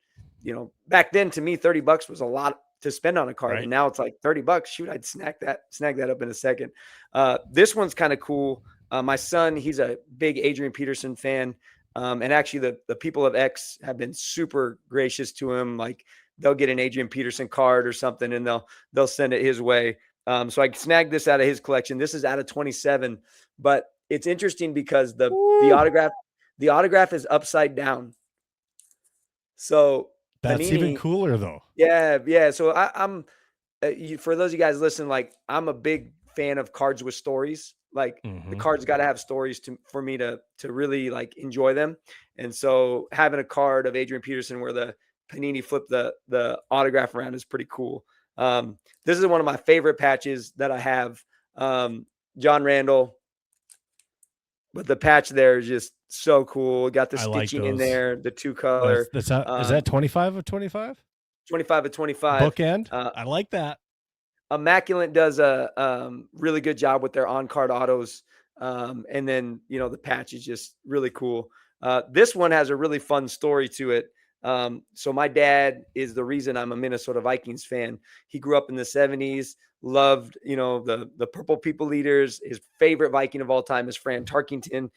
back then to me, $30 was a lot to spend on a card. And Right. now it's like $30. Shoot, I'd snag that up in a second. This one's kind of cool. My son, he's a big Adrian Peterson fan. And actually the people of X have been super gracious to him. Like they'll get an Adrian Peterson card or something and they'll send it his way. So I snagged this out of his collection. This is out of 27, but it's interesting because the Woo! autograph is upside down. So That's even Panini, cooler, though. yeah. So I'm for those of you guys listening, like I'm a big fan of cards with stories. Like the Mm-hmm. cards got to have stories for me to really like enjoy them. And so having a card of Adrian Peterson where the Panini flipped the autograph around is pretty cool. This is one of my favorite patches that I have. John Randall, but the patch there is just so cool. Got the I like stitching in those. there, the two color. Is that 25 of 25? 25 of 25. Bookend? I like that. Immaculate does a really good job with their on-card autos. And then, the patch is just really cool. This one has a really fun story to it. So my dad is the reason I'm a Minnesota Vikings fan. He grew up in the 70s, loved, the Purple People Leaders. His favorite Viking of all time is Fran Tarkington.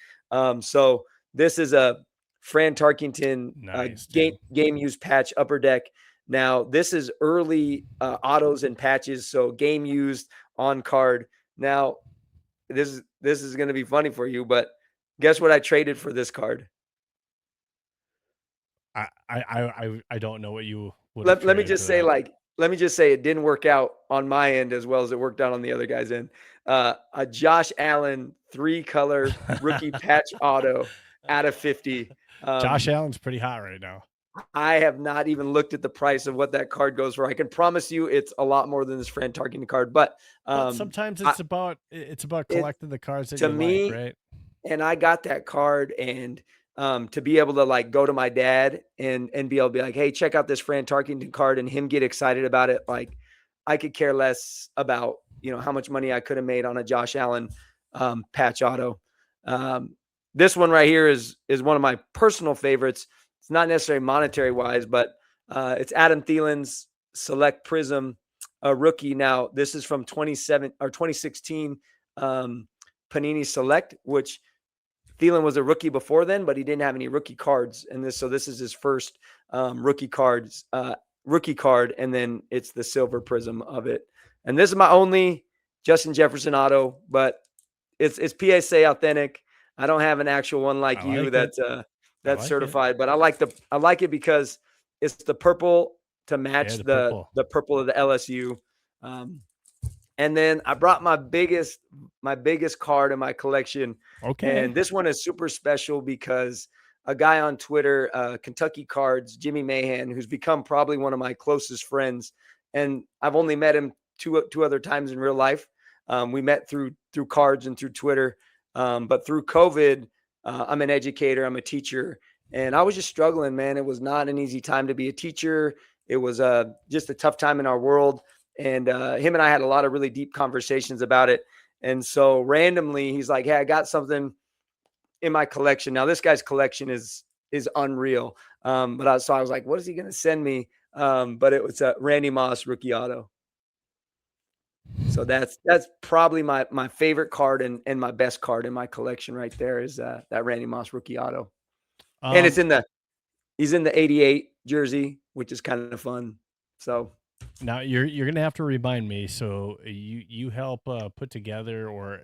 So this is a Fran Tarkington Nice, game use patch upper deck. Now, this is early autos and patches, so game used on card. Now, this is going to be funny for you, but guess what I traded for this card? I don't know what you would have Let me traded just for say, that. it didn't work out on my end as well as it worked out on the other guy's end. A Josh Allen 3-color rookie patch auto out of 50. Josh Allen's pretty hot right now. I have not even looked at the price of what that card goes for. I can promise you it's a lot more than this Fran Tarkington card, but sometimes it's about collecting the cards that to you me, like, right? and I got that card, and to be able to like go to my dad and be able to be like, hey, check out this Fran Tarkington card, and him get excited about it. Like I could care less about how much money I could have made on a Josh Allen patch auto. This one right here is one of my personal favorites. It's not necessarily monetary wise, but it's Adam Thielen's Select Prism a rookie. Now, this is from 2016 Panini Select, which Thielen was a rookie before then, but he didn't have any rookie cards. And this is his first rookie card, and then it's the silver prism of it. And this is my only Justin Jefferson auto, but it's PSA authentic. I don't have an actual one like you that's certified, but I like it because it's the purple to match the purple of the LSU. And then I brought my biggest card in my collection. Okay. And this one is super special because a guy on Twitter, Kentucky Cards, Jimmy Mahan, who's become probably one of my closest friends, and I've only met him two other times in real life. We met through cards and through Twitter. But through COVID, I'm an educator, I'm a teacher, and I was just struggling, man. It was not an easy time to be a teacher. It was just a tough time in our world. And him and I had a lot of really deep conversations about it. And so randomly, he's like, "Hey, I got something in my collection." Now, this guy's collection is unreal. But I was like, "What is he going to send me?" But it was a Randy Moss rookie auto. So that's probably my favorite card and my best card in my collection right there is that Randy Moss rookie auto. And he's in the 88 jersey, which is kind of fun. So now you're gonna have to remind me. So you help put together, or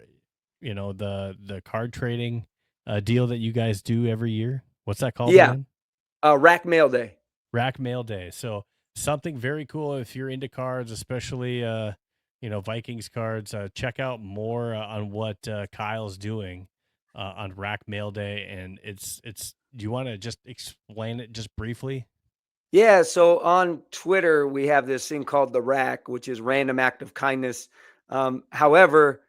the card trading deal that you guys do every year. What's that called again? Rack Mail Day. Rack Mail Day. So something very cool if you're into cards, especially Vikings cards. Check out more on what Kyle's doing on Rack Mail Day, and it's. Do you want to just explain it just briefly? Yeah, so on Twitter, we have this thing called the Rack, which is random act of kindness. However,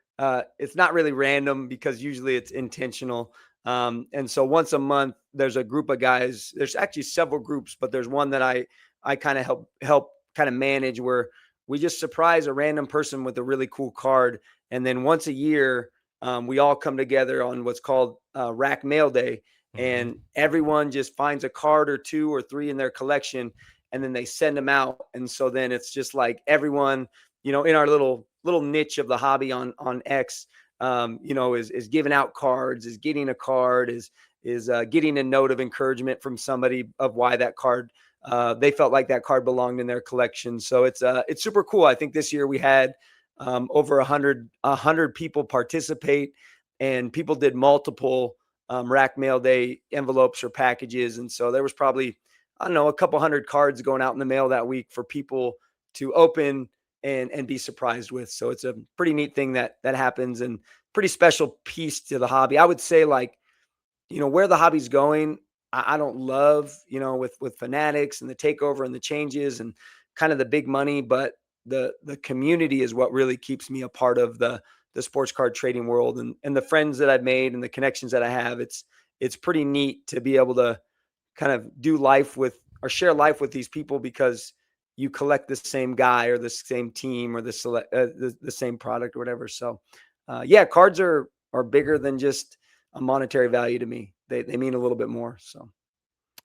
it's not really random because usually it's intentional. And so once a month, there's a group of guys. There's actually several groups, but there's one that I kind of help kind of manage, where we just surprise a random person with a really cool card. And then once a year, we all come together on what's called Rack Mail Day. And everyone just finds a card or two or three in their collection, and then they send them out. And so then it's just like everyone, in our little niche of the hobby on X, is giving out cards, is getting a card, is getting a note of encouragement from somebody of why that card, they felt like that card belonged in their collection. So it's super cool. I think this year we had over 100 people participate, and people did multiple Rack Mail Day envelopes or packages. And so there was probably, I don't know, a couple hundred cards going out in the mail that week for people to open and be surprised with. So it's a pretty neat thing that happens, and pretty special piece to the hobby. I would say, like, where the hobby's going, I don't love, with Fanatics and the takeover and the changes and kind of the big money, but the community is what really keeps me a part of the sports card trading world, and the friends that I've made and the connections that I have. It's pretty neat to be able to kind of do life with, or share life with, these people, because you collect the same guy or the same team or the same product or whatever. So cards are bigger than just a monetary value to me. They mean a little bit more. So,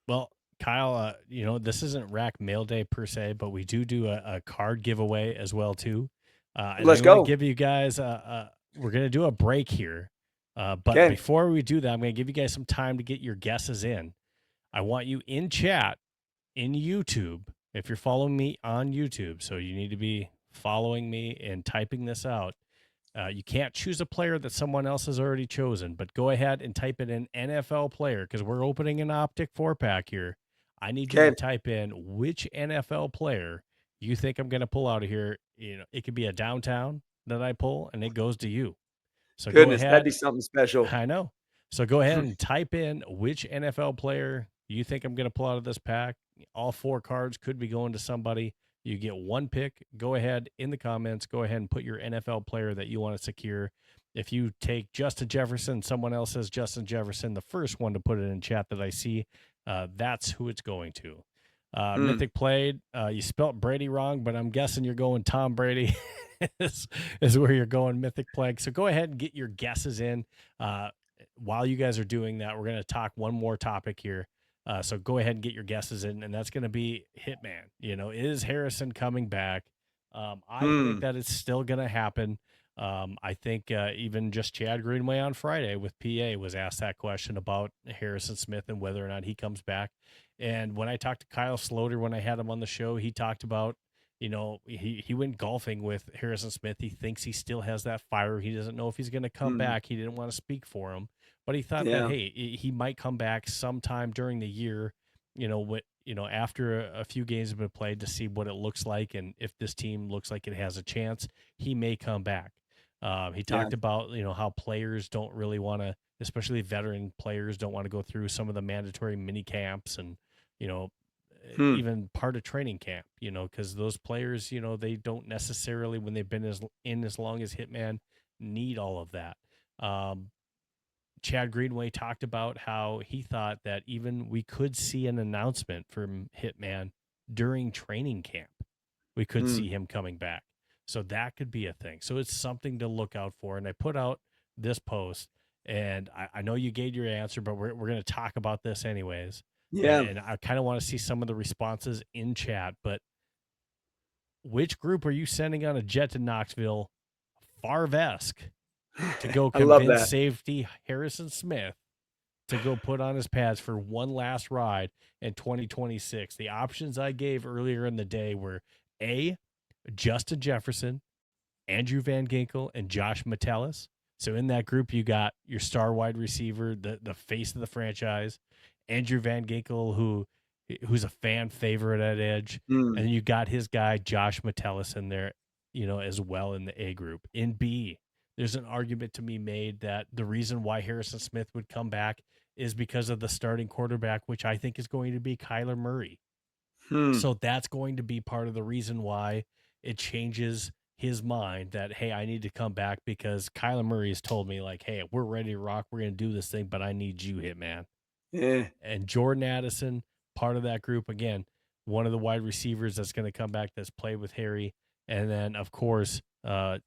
well, Kyle, this isn't Rack Mail Day per se, but we do a card giveaway as well too. And let's I'm going go. to give you guys we're going to do a break here. But before we do that, I'm going to give you guys some time to get your guesses in. I want you in chat in YouTube, if you're following me on YouTube. So you need to be following me and typing this out. You can't choose a player that someone else has already chosen, but go ahead and type in an NFL player, because we're opening an Optic 4-pack here. I need you to type in which NFL player you think I'm going to pull out of here. It could be a downtown that I pull, and it goes to you. So go ahead. That'd be something special. I know. So go ahead and type in which NFL player you think I'm going to pull out of this pack. All 4 cards could be going to somebody. You get one pick. Go ahead in the comments. Go ahead and put your NFL player that you want to secure. If you take Justin Jefferson, someone else says Justin Jefferson, the first one to put it in chat that I see, that's who it's going to. Mythic played. You spelt Brady wrong, but I'm guessing you're going Tom Brady is where you're going, Mythic Plague. So go ahead and get your guesses in. While you guys are doing that, we're going to talk one more topic here. So go ahead and get your guesses in, and that's going to be Hitman. Is Harrison coming back? I think Hmm. that it's still going to happen. I think even just Chad Greenway on Friday with PA was asked that question about Harrison Smith and whether or not he comes back. And when I talked to Kyle Sloter when I had him on the show, he talked about, he went golfing with Harrison Smith. He thinks he still has that fire. He doesn't know if he's going to come Hmm. back. He didn't want to speak for him, but he thought that, Yeah. hey, he might come back sometime during the year, after a few games have been played to see what it looks like. And if this team looks like it has a chance, he may come back. He Yeah. talked about, how players don't really want to, especially veteran players, don't want to go through some of the mandatory mini camps and, you know, Hmm. even part of training camp, because those players, they don't necessarily, when they've been as long as Hitman, need all of that. Um, Chad Greenway talked about how he thought that even we could see an announcement from Hitman during training camp. We could Hmm. see him coming back. So that could be a thing. So it's something to look out for. And I put out this post, and I know you gave your answer, but we're going to talk about this anyways. Yeah. And I kind of want to see some of the responses in chat. But which group are you sending on a jet to Knoxville, Farvesk, to go I love convince that. safety Harrison Smith to go put on his pads for one last ride in 2026. The options I gave earlier in the day were A, Justin Jefferson, Andrew Van Ginkel, and Josh Metellus. So in that group, you got your star wide receiver, the face of the franchise, Andrew Van Ginkel, who's a fan favorite at edge, and Hmm. then you got his guy Josh Metellus in there, as well in the A group. In B, there's an argument to be made that the reason why Harrison Smith would come back is because of the starting quarterback, which I think is going to be Kyler Murray. Hmm. So that's going to be part of the reason why it changes his mind that, hey, I need to come back because Kyler Murray has told me, like, hey, we're ready to rock. We're going to do this thing, but I need you, Hitman. Yeah. And Jordan Addison, part of that group, again, one of the wide receivers that's going to come back that's played with Harry. And then, of course, one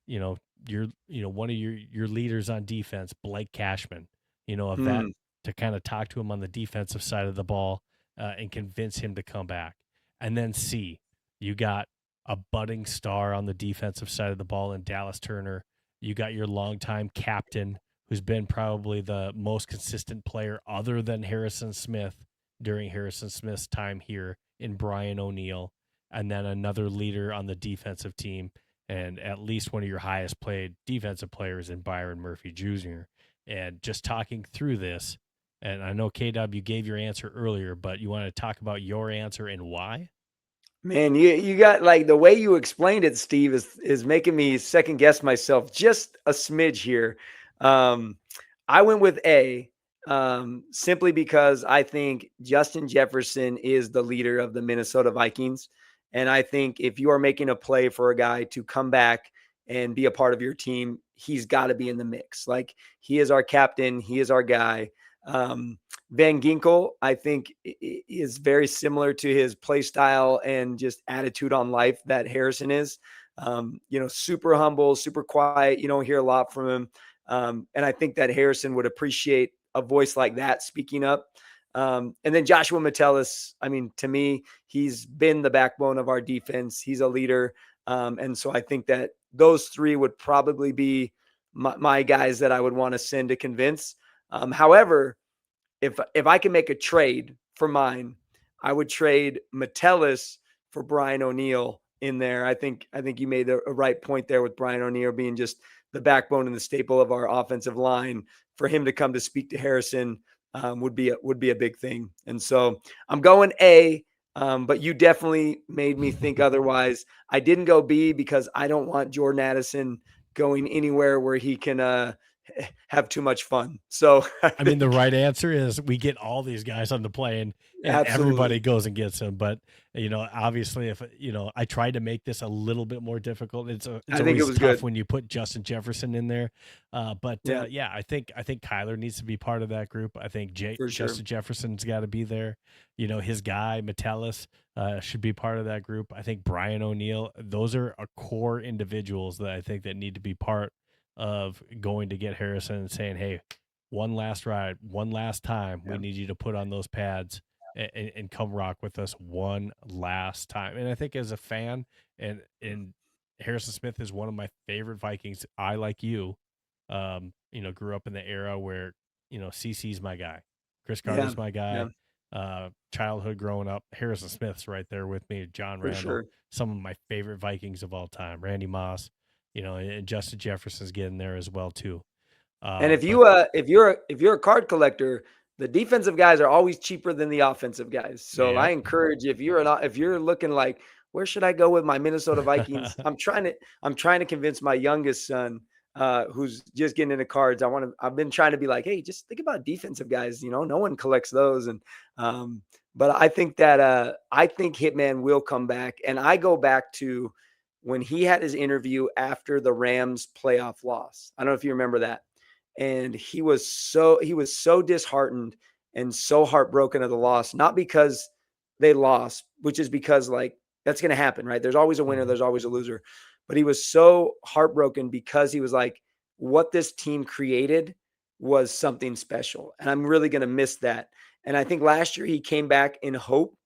of your leaders on defense, Blake Cashman, a vet, Hmm. to kind of talk to him on the defensive side of the ball and convince him to come back. And then C, you got a budding star on the defensive side of the ball in Dallas Turner. You got your longtime captain, who's been probably the most consistent player other than Harrison Smith during Harrison Smith's time here in Brian O'Neill, and then another leader on the defensive team, and at least one of your highest played defensive players in Byron Murphy Jr. And just talking through this, and I know KW gave your answer earlier, but you want to talk about your answer and why? Man, you got like the way you explained it, Steve, is making me second guess myself just a smidge here. Um, I went with A, simply because I think Justin Jefferson is the leader of the Minnesota Vikings. And I think if you are making a play for a guy to come back and be a part of your team, he's got to be in the mix. Like, he is our captain, he is our guy. Um, Van Ginkel, I think, is very similar to his play style and just attitude on life that Harrison is. Super humble, super quiet. You don't hear a lot from him. And I think that Harrison would appreciate a voice like that speaking up. And then Joshua Metellus, I mean, to me, he's been the backbone of our defense. He's a leader. And so I think that those three would probably be my guys that I would want to send to convince. However, if I can make a trade for mine, I would trade Metellus for Brian O'Neill in there. I think you made a right point there with Brian O'Neill being just the backbone and the staple of our offensive line. For him to come to speak to Harrison would be a big thing. And so I'm going A. But you definitely made me think otherwise. I didn't go B because I don't want Jordan Addison going anywhere where he can have too much fun. So I I mean, the think right answer is we get all these guys on the plane and everybody absolutely. goes and gets them. But, obviously if, I tried to make this a little bit more difficult. It's I think it always was tough good. when you put Justin Jefferson in there. But Yeah, yeah, I think Kyler needs to be part of that group. I think for sure. Justin Jefferson's got to be there. His guy, Metellus, should be part of that group. I think Brian O'Neill, those are a core individuals that I think that need to be part of going to get Harrison and saying, hey, one last ride, one last time. We Yeah. need you to put on those pads and come rock with us one last time. And I think as a fan and Harrison Smith is one of my favorite Vikings. I, like you, grew up in the era where, CC's my guy. Cris Yeah, Carter's my yeah, guy. Childhood growing up, Harrison Smith's right there with me. John for Randall, sure. some of my favorite Vikings of all time. Randy Moss, and Justin Jefferson's getting there as well too. And if But you if you're a card collector, the defensive guys are always cheaper than the offensive guys. So I yep. encourage you, if you're looking like, where should I go with my Minnesota Vikings? I'm trying to convince my youngest son, who's just getting into cards. I've been trying to be like, hey, just think about defensive guys. No one collects those. And but I think that I think Hitman will come back. And I go back to when he had his interview after the Rams playoff loss. I don't know if you remember that, and he was so disheartened and so heartbroken at the loss, not because they lost, which is because, like, that's going to happen, right? There's always a winner, there's always a loser. But he was so heartbroken because he was like, what this team created was something special, and I'm really going to miss that. And I think last year he came back in hope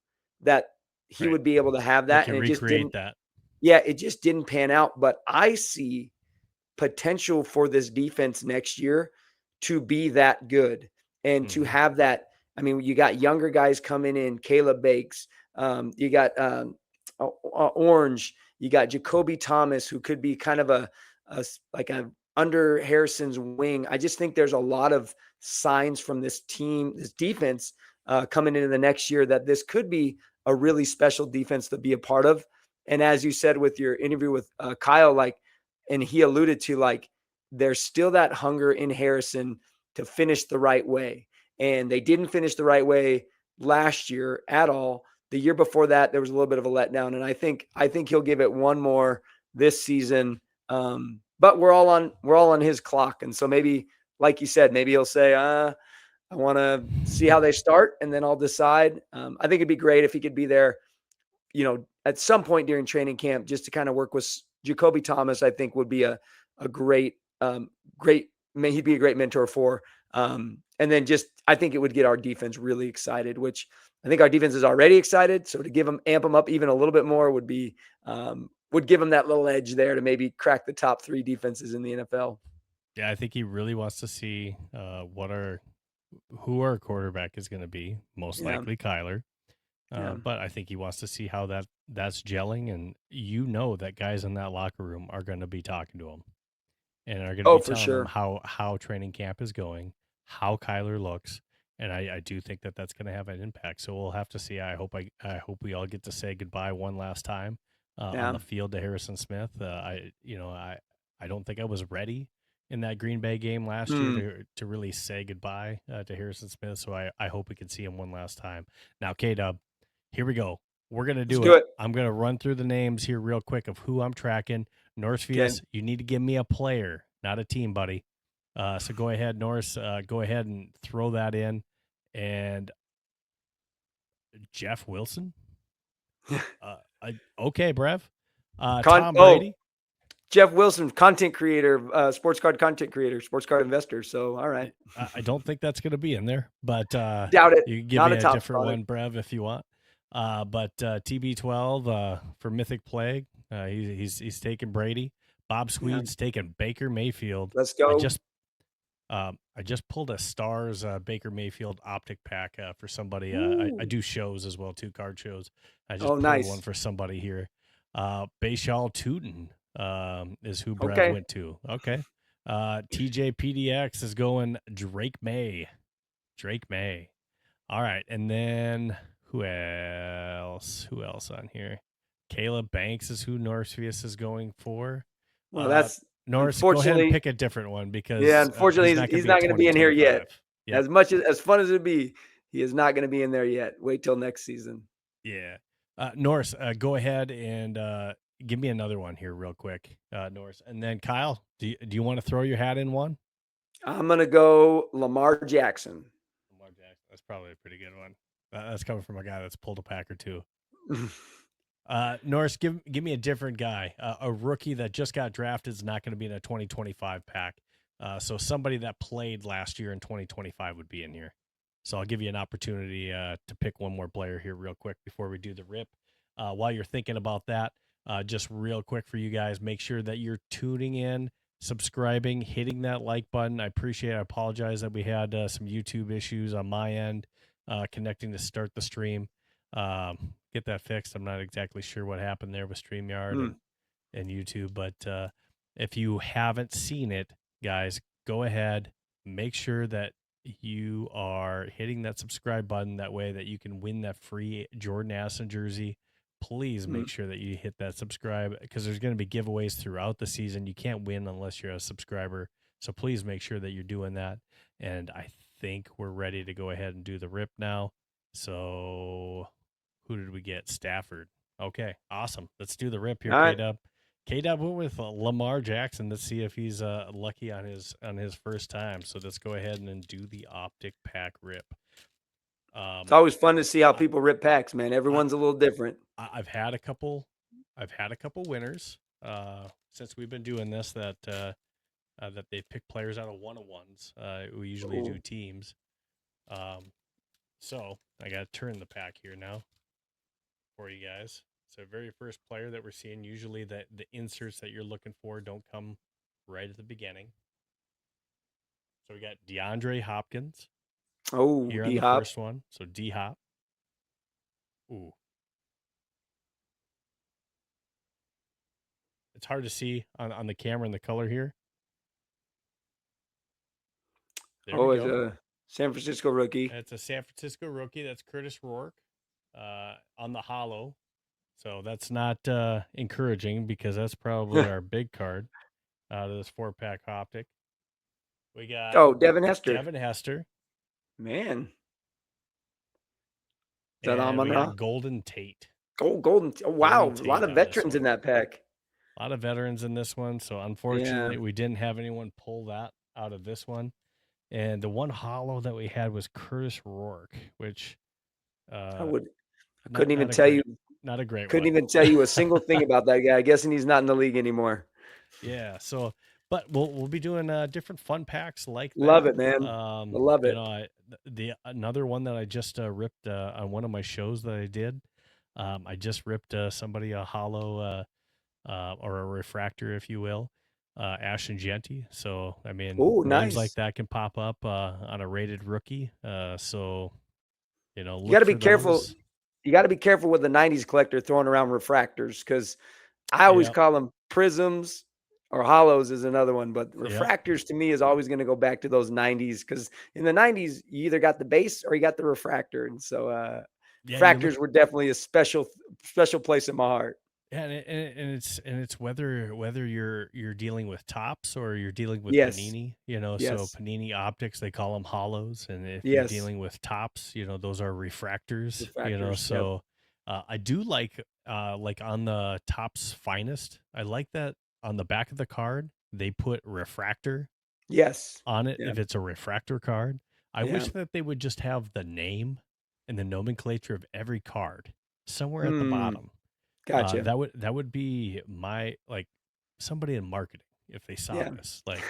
that he Right. would be able to have They that, can and it just recreate didn't. that. Yeah, it just didn't pan out. But I see potential for this defense next year to be that good and to have that. I mean, you got younger guys coming in, Caleb Bakes, you got Orange, you got Jacoby Thomas, who could be kind of a like a under Harrison's wing. I just think there's a lot of signs from this team, this defense, coming into the next year, that this could be a really special defense to be a part of. And as you said with your interview with Kyle, like, and he alluded to, like, there's still that hunger in Harrison to finish the right way. And they didn't finish the right way last year at all. The year before that, there was a little bit of a letdown. And I think he'll give it one more this season. But we're all on his clock. And so maybe, like you said, maybe he'll say, I want to see how they start, and then I'll decide. I think it'd be great if he could be there, at some point during training camp, just to kind of work with Jacoby Thomas. I think would be a great, he'd be a great mentor for. And then I think it would get our defense really excited, which I think our defense is already excited. So to amp them up even a little bit more would give them that little edge there to maybe crack the top 3 defenses in the NFL. Yeah, I think he really wants to see who our quarterback is going to be. Most likely Kyler. But I think he wants to see how that's gelling, and that guys in that locker room are going to be talking to him and are going to be telling him how training camp is going, how Kyler looks, and I do think that's going to have an impact. So we'll have to see. I hope we all get to say goodbye one last time on the field to Harrison Smith. I don't think I was ready in that Green Bay game last year to really say goodbye to Harrison Smith. So I hope we can see him one last time. Now, K-Dub, here we go. We're going to do it. I'm going to run through the names here real quick of who I'm tracking. Norsevius, you need to give me a player, not a team, buddy. So go ahead, Norse. Go ahead and throw that in. And Jeff Wilson. Okay, Brev. Tom Brady. Jeff Wilson, content creator, sports card content creator, sports card investor. So, all right. I don't think that's going to be in there, but doubt it. You can give me a different one, Brev, if you want. But TB12 for Mythic Plague, he's taking Brady. Bob Swede's taking Baker Mayfield. Let's go. I just pulled a Stars Baker Mayfield optic pack for somebody. I do shows as well too, card shows. I just pulled one for somebody here. Bayshall Tootin is who Brev went to. Okay. TJ PDX is going Drake May. All right, and then who else on here? Caleb Banks is who Norsevius is going for. Well, that's Norse. Go ahead and pick a different one because unfortunately, he's not going to be in here yet. Yep. As fun as it'd be, he is not going to be in there yet. Wait till next season. Yeah, Norse, go ahead and give me another one here real quick, Norse, and then Kyle. Do you want to throw your hat in one? I'm going to go Lamar Jackson. That's probably a pretty good one. That's coming from a guy that's pulled a pack or two. Norris, give me a different guy. A rookie that just got drafted is not going to be in a 2025 pack. So somebody that played last year in 2025 would be in here. So I'll give you an opportunity to pick one more player here real quick before we do the rip. While you're thinking about that, Just real quick for you guys, make sure that you're tuning in, subscribing, hitting that like button. I appreciate it. I apologize that we had some YouTube issues on my end connecting to start the stream. Get that fixed. I'm not exactly sure what happened there with StreamYard and YouTube, but if you haven't seen it, guys, go ahead, make sure that you are hitting that subscribe button. That way that you can win that free Jordan Addison jersey. Please make sure that you hit that subscribe, because there's going to be giveaways throughout the season. You can't win unless you're a subscriber. So please make sure that you're doing that. And I think we're ready to go ahead and do the rip now. So who did we get? Stafford. Okay, awesome. Let's do the rip here, K-Dub. K-Dub went with Lamar Jackson. Let's see if he's lucky on his first time. So let's go ahead and then do the optic pack rip. It's always fun to see how people rip packs, man. Everyone's a little different. I've had a couple winners since we've been doing this that they pick players out of one-on-ones. We usually do teams. So I got to turn the pack here now for you guys. So very first player that we're seeing, usually the inserts that you're looking for don't come right at the beginning. So we got DeAndre Hopkins. Oh, here on the first one. So D-Hop. Ooh. It's hard to see on the camera in the color here. There we go. It's a San Francisco rookie. It's a San Francisco rookie. That's Curtis Rourke on the hollow. So that's not encouraging, because that's probably our big card out of this 4-pack optic. We got Devin Hester. Devin Hester. Man. And we got Golden Tate. Golden. Oh, wow. A lot of veterans in that pack. A lot of veterans in this one. So unfortunately, we didn't have anyone pull that out of this one. And the one hollow that we had was Curtis Rourke, which couldn't even tell you. Not a great couldn't even tell you a single thing about that guy. I guessing he's not in the league anymore. Yeah. So, but we'll be doing different fun packs like that. Love it, man. I love it. You know, another one that I just ripped on one of my shows that I did. I just ripped somebody a hollow or a refractor, if you will. Ashton Genty. So, I mean, names like that can pop up on a rated rookie. So, you know, you got to be careful. You got to be careful with the 90s collector throwing around refractors, because I always call them prisms, or hollows is another one. But refractors to me is always going to go back to those 90s, because in the 90s, you either got the base or you got the refractor. And so refractors were definitely a special place in my heart. Yeah, and it's whether you're dealing with tops or you're dealing with Panini, you know. So Panini optics, they call them hollows, and if you're dealing with tops, you know, those are refractors. You know. So I do like on the Topps Finest, I like that on the back of the card they put refractor on it if it's a refractor card. I wish that they would just have the name and the nomenclature of every card somewhere at the bottom. Gotcha. That would be my, like, somebody in marketing, if they saw this, like,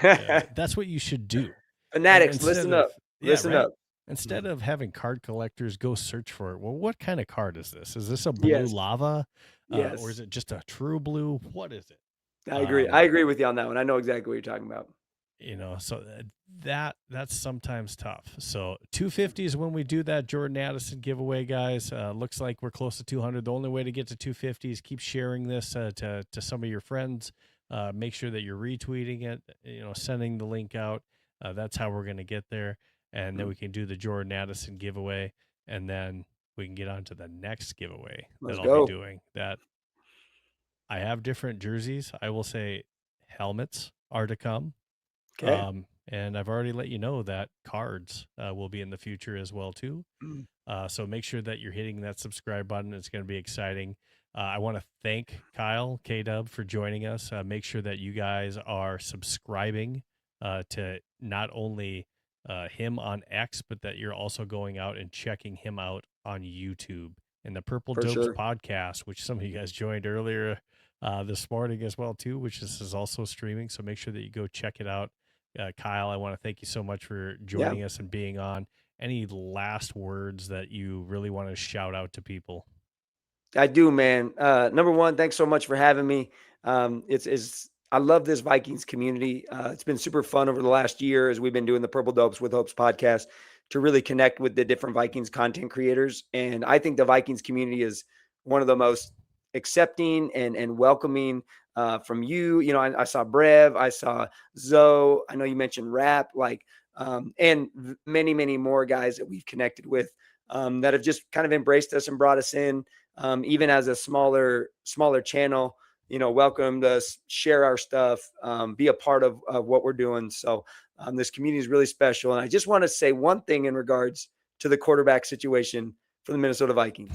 that's what you should do. Fanatics, listen up. Listen up. Instead of having card collectors go search for it, well, what kind of card is this? Is this a blue lava? Or is it just a true blue? What is it? I agree. I agree with you on that one. I know exactly what you're talking about. You know, so that's sometimes tough. So 250 is when we do that Jordan Addison giveaway, guys. Looks like we're close to 200. The only way to get to 250 is keep sharing this to some of your friends. Make sure that you're retweeting it, you know, sending the link out. That's how we're going to get there. And then we can do the Jordan Addison giveaway. And then we can get on to the next giveaway that I'll be doing. That I have different jerseys. I will say helmets are to come. Okay. And I've already let you know that cards will be in the future as well too. So make sure that you're hitting that subscribe button. It's going to be exciting. I want to thank Kyle K-Dub for joining us. Make sure that you guys are subscribing to not only him on X, but that you're also going out and checking him out on YouTube and the Purple Dopes podcast, which some of you guys joined earlier this morning as well too, which is also streaming. So make sure that you go check it out. Kyle, I want to thank you so much for joining us and being on. Any last words that you really want to shout out to people? I do, man. Number one, thanks so much for having me. It's I love this Vikings community. It's been super fun over the last year as we've been doing the Purple Dopes with Hopes podcast to really connect with the different Vikings content creators. And I think the Vikings community is one of the most accepting and welcoming from you. You know, I saw Brev, I saw Zoe. I know you mentioned Rap, and many, many more guys that we've connected with that have just kind of embraced us and brought us in. Even as a smaller channel, you know, welcomed us, share our stuff, be a part of what we're doing. So this community is really special. And I just want to say one thing in regards to the quarterback situation for the Minnesota Vikings.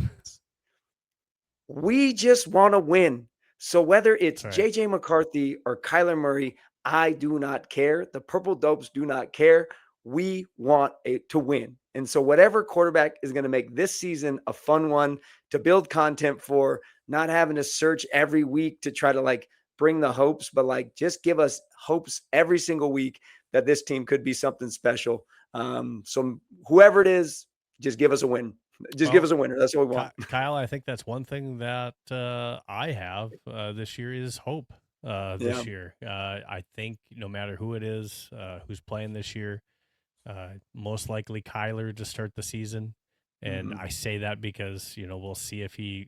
We just want to win. So whether it's JJ McCarthy or Kyler Murray, I do not care. The Purple Dopes do not care. We want to win. And so whatever quarterback is going to make this season a fun one to build content for, not having to search every week to try to like bring the hopes, but like just give us hopes every single week that this team could be something special. So whoever it is, just give us a win. Just give us a winner. That's what we want. Kyle, I think that's one thing that I have this year is hope this year. I think no matter who it is who's playing this year, most likely Kyler to start the season. And I say that because, you know, we'll see if he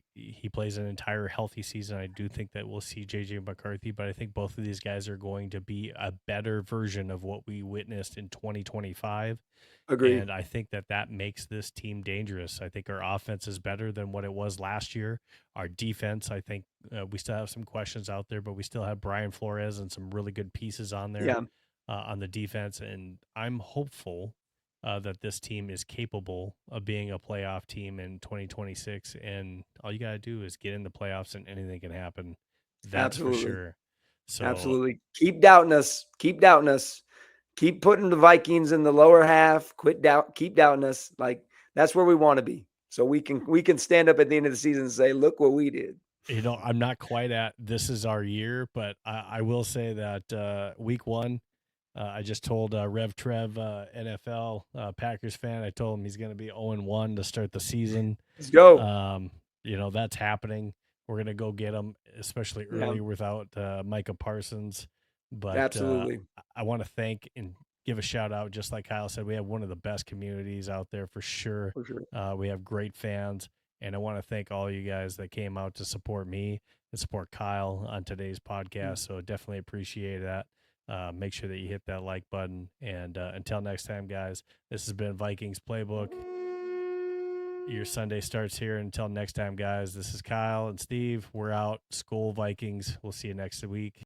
plays an entire healthy season. I do think that we'll see JJ McCarthy, but I think both of these guys are going to be a better version of what we witnessed in 2025. Agreed. And I think that makes this team dangerous. I think our offense is better than what it was last year. Our defense, I think we still have some questions out there, but we still have Brian Flores and some really good pieces on there on the defense. And I'm hopeful that this team is capable of being a playoff team in 2026. And all you got to do is get in the playoffs and anything can happen. That's for sure. So absolutely. Keep doubting us. Keep doubting us. Keep putting the Vikings in the lower half. Keep doubting us. Like that's where we want to be. So we can stand up at the end of the season and say, look what we did. You know, I'm not quite at this is our year, but I will say that week one, I just told Rev Trev, NFL Packers fan, I told him he's going to be 0-1 to start the season. Let's go. You know, that's happening. We're going to go get him, especially early without Micah Parsons. But absolutely, I want to thank and give a shout out. Just like Kyle said, we have one of the best communities out there for sure. We have great fans. And I want to thank all you guys that came out to support me and support Kyle on today's podcast. So definitely appreciate that. Make sure that you hit that like button. And until next time, guys, this has been Vikings Playbook. Your Sunday starts here. Until next time, guys, this is Kyle and Steve. We're out. SKOL Vikings. We'll see you next week.